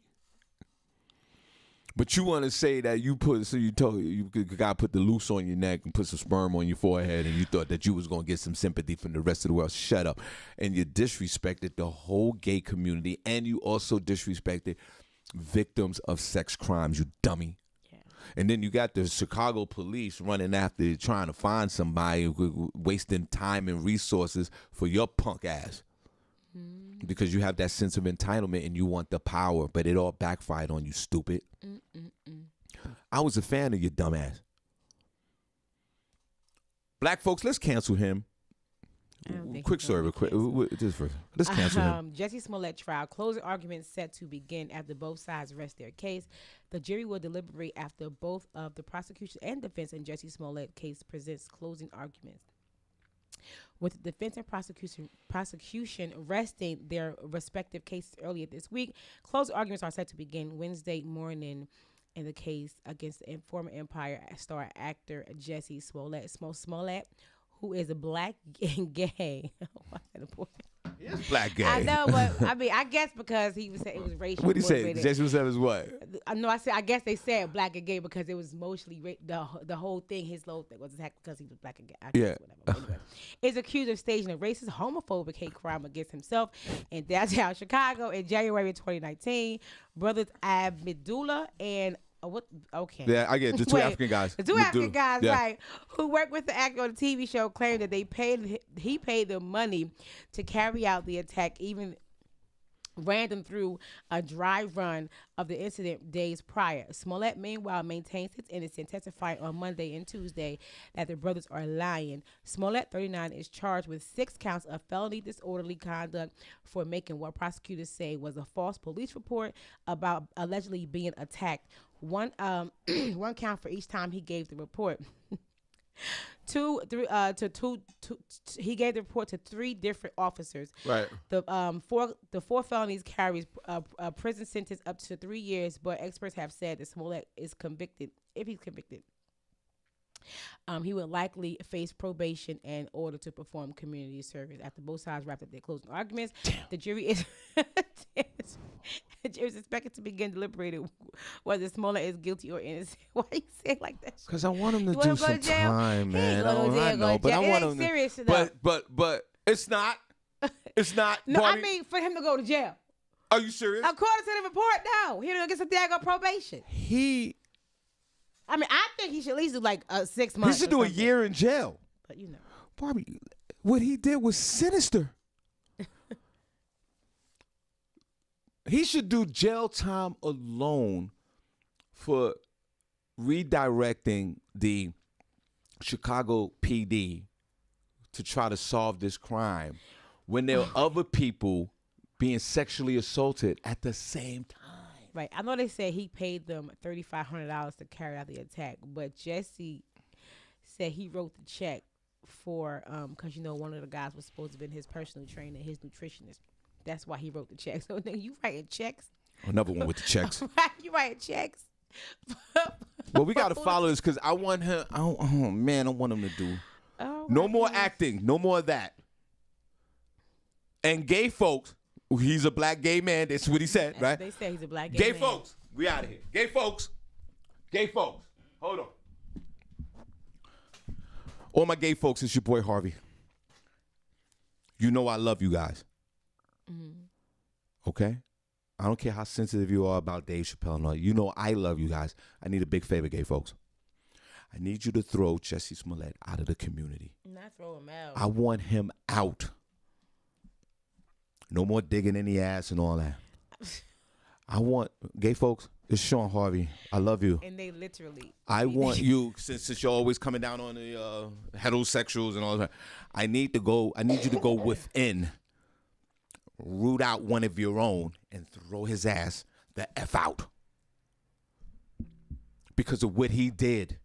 But you want to say that you got put the loose on your neck and put some sperm on your forehead, and you thought that you was gonna get some sympathy from the rest of the world. Shut up! And you disrespected the whole gay community, and you also disrespected victims of sex crimes. You dummy! Yeah. And then you got the Chicago police running after you, trying to find somebody, wasting time and resources for your punk ass. Because you have that sense of entitlement and you want the power, but it all backfired on you, stupid. I was a fan of your dumb ass. Black folks, let's cancel him. Quick story, real quick. Let's cancel him. Jesse Smollett trial. Closing arguments set to begin after both sides rest their case. The jury will deliberate after both of the prosecution and defense in Jesse Smollett case presents closing arguments. With the defense and prosecution resting their respective cases earlier this week, closing arguments are set to begin Wednesday morning in the case against the former Empire star actor Jesse Smollett, who is a black and gay. He is black gay. I know, but I guess because he was it was racial. What did he say? Jesse was what? No, I guess they said black and gay because it was mostly the whole thing. His little thing was attacked because he was black and gay. Whatever. Anyway, is accused of staging a racist, homophobic hate crime against himself in downtown Chicago in January 2019. Brothers Abdullah and Okay. Yeah, I get it. The two African guys. The two African guys, right, who worked with the actor on the TV show, claimed that he paid them money to carry out the attack, even ran them through a dry run of the incident days prior. Smollett, meanwhile, maintains his innocence, testifying on Monday and Tuesday that the brothers are lying. Smollett, 39, is charged with 6 counts of felony disorderly conduct for making what prosecutors say was a false police report about allegedly being attacked. One count for each time he gave the report. He gave the report to 3 different officers. Right. The four felonies carries a prison sentence up to 3 years, but experts have said that Smollett is convicted. If he's convicted, he would likely face probation and order to perform community service. After both sides wrapped up their closing arguments, the jury is expected to begin deliberating whether Smollett is guilty or innocent. Why you say it like that? Because I want him to want do him to go some to jail? time, He ain't man. gonna go to I jail, know, go to but I jail. want It him ain't to. serious enough. But it's not. It's not. No, Barbi. I mean for him to go to jail. Are you serious? According to the report, no. He's gonna get some daggone probation. I mean, I think he should at least do like 6 months. He should do a year in jail. But you know, Barbi, what he did was sinister. He should do jail time alone for redirecting the Chicago PD to try to solve this crime when there are other people being sexually assaulted at the same time. right? I know they said he paid them $3,500 to carry out the attack, but Jesse said he wrote the check for because one of the guys was supposed to be his personal trainer, his nutritionist. That's why he wrote the check. So then you writing checks. Another one with the checks. You writing checks. Well, we got to follow this because I want him. I want him to do no more acting, no more of that. And gay folks, he's a black gay man. That's what he said, right? They say he's a black Gay man. folks, we out of here. Gay folks, hold on. All my gay folks, it's your boy Harvey. You know I love you guys. Okay? I don't care how sensitive you are about Dave Chappelle and all. You know I love you guys. I need a big favor, gay folks. I need you to throw Jesse Smollett out of the community. Not throw him out. I want him out. No more digging in the ass and all that. I want gay folks. It's Shawn Harvey. I love you. And they literally. I want you, since you're always coming down on the heterosexuals and all that. I need you to go within, root out one of your own, and throw his ass the F out. Because of what he did.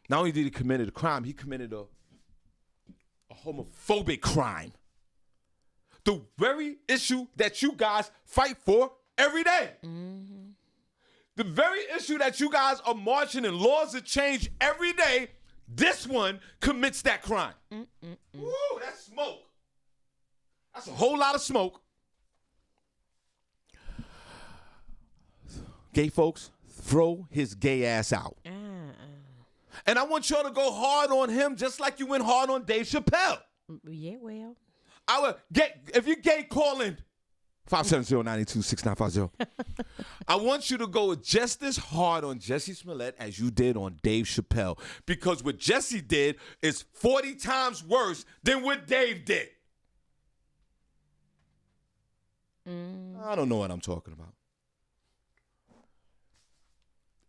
Not only did he commit a crime, he committed a homophobic crime. The very issue that you guys fight for every day. Mm-hmm. The very issue that you guys are marching in laws that change every day, this one commits that crime. Woo, that's smoke. That's a whole lot of smoke. Gay folks, throw his gay ass out. And I want y'all to go hard on him just like you went hard on Dave Chappelle. Yeah, well. If you're gay, call in 570-982-6950. I want you to go just as hard on Jesse Smollett as you did on Dave Chappelle. Because what Jesse did is 40 times worse than what Dave did. I don't know what I'm talking about.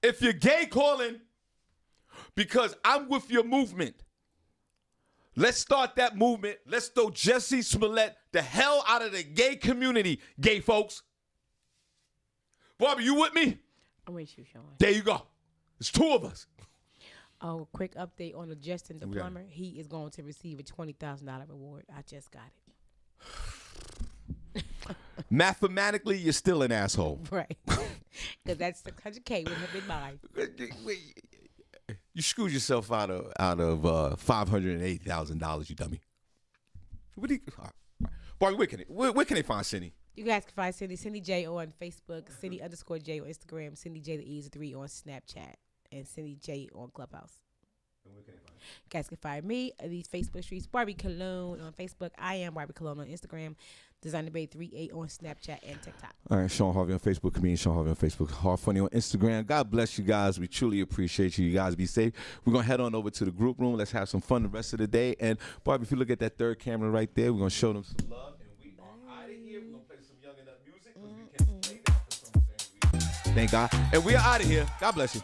If you're gay, call in. Because I'm with your movement. Let's start that movement. Let's throw Jesse Smollett the hell out of the gay community, gay folks. Barbi, you with me? I'm with you, Shawn. There you go. It's 2 of us. Oh, quick update on the Justin the plumber. He is going to receive a $20,000 reward. I just got it. Mathematically, you're still an asshole. Right. Because that's $600K would have been mine. You screwed yourself out of $580,000, you dummy. Barbi, where can they find Senny? You guys can find Senny J on Facebook, Senny_J on Instagram, Senny J the E is 3 on Snapchat, and Senny J on Clubhouse. And where can they find you? You guys can find me at these Facebook streets. Barbi Cologne on Facebook. I am Barbi Cologne on Instagram. Designer Bay 38 on Snapchat and TikTok. All right, Shawn Harvey on Facebook, comedian Shawn Harvey on Facebook, Hard Funny on Instagram. God bless you guys. We truly appreciate you. You guys be safe. We're going to head on over to the group room. Let's have some fun the rest of the day. And Barbi, if you look at that third camera right there, we're going to show them some love. And we are out of here. We're going to play some Young and Up music because we can't play that for some reason. Thank God. And we are out of here. God bless you.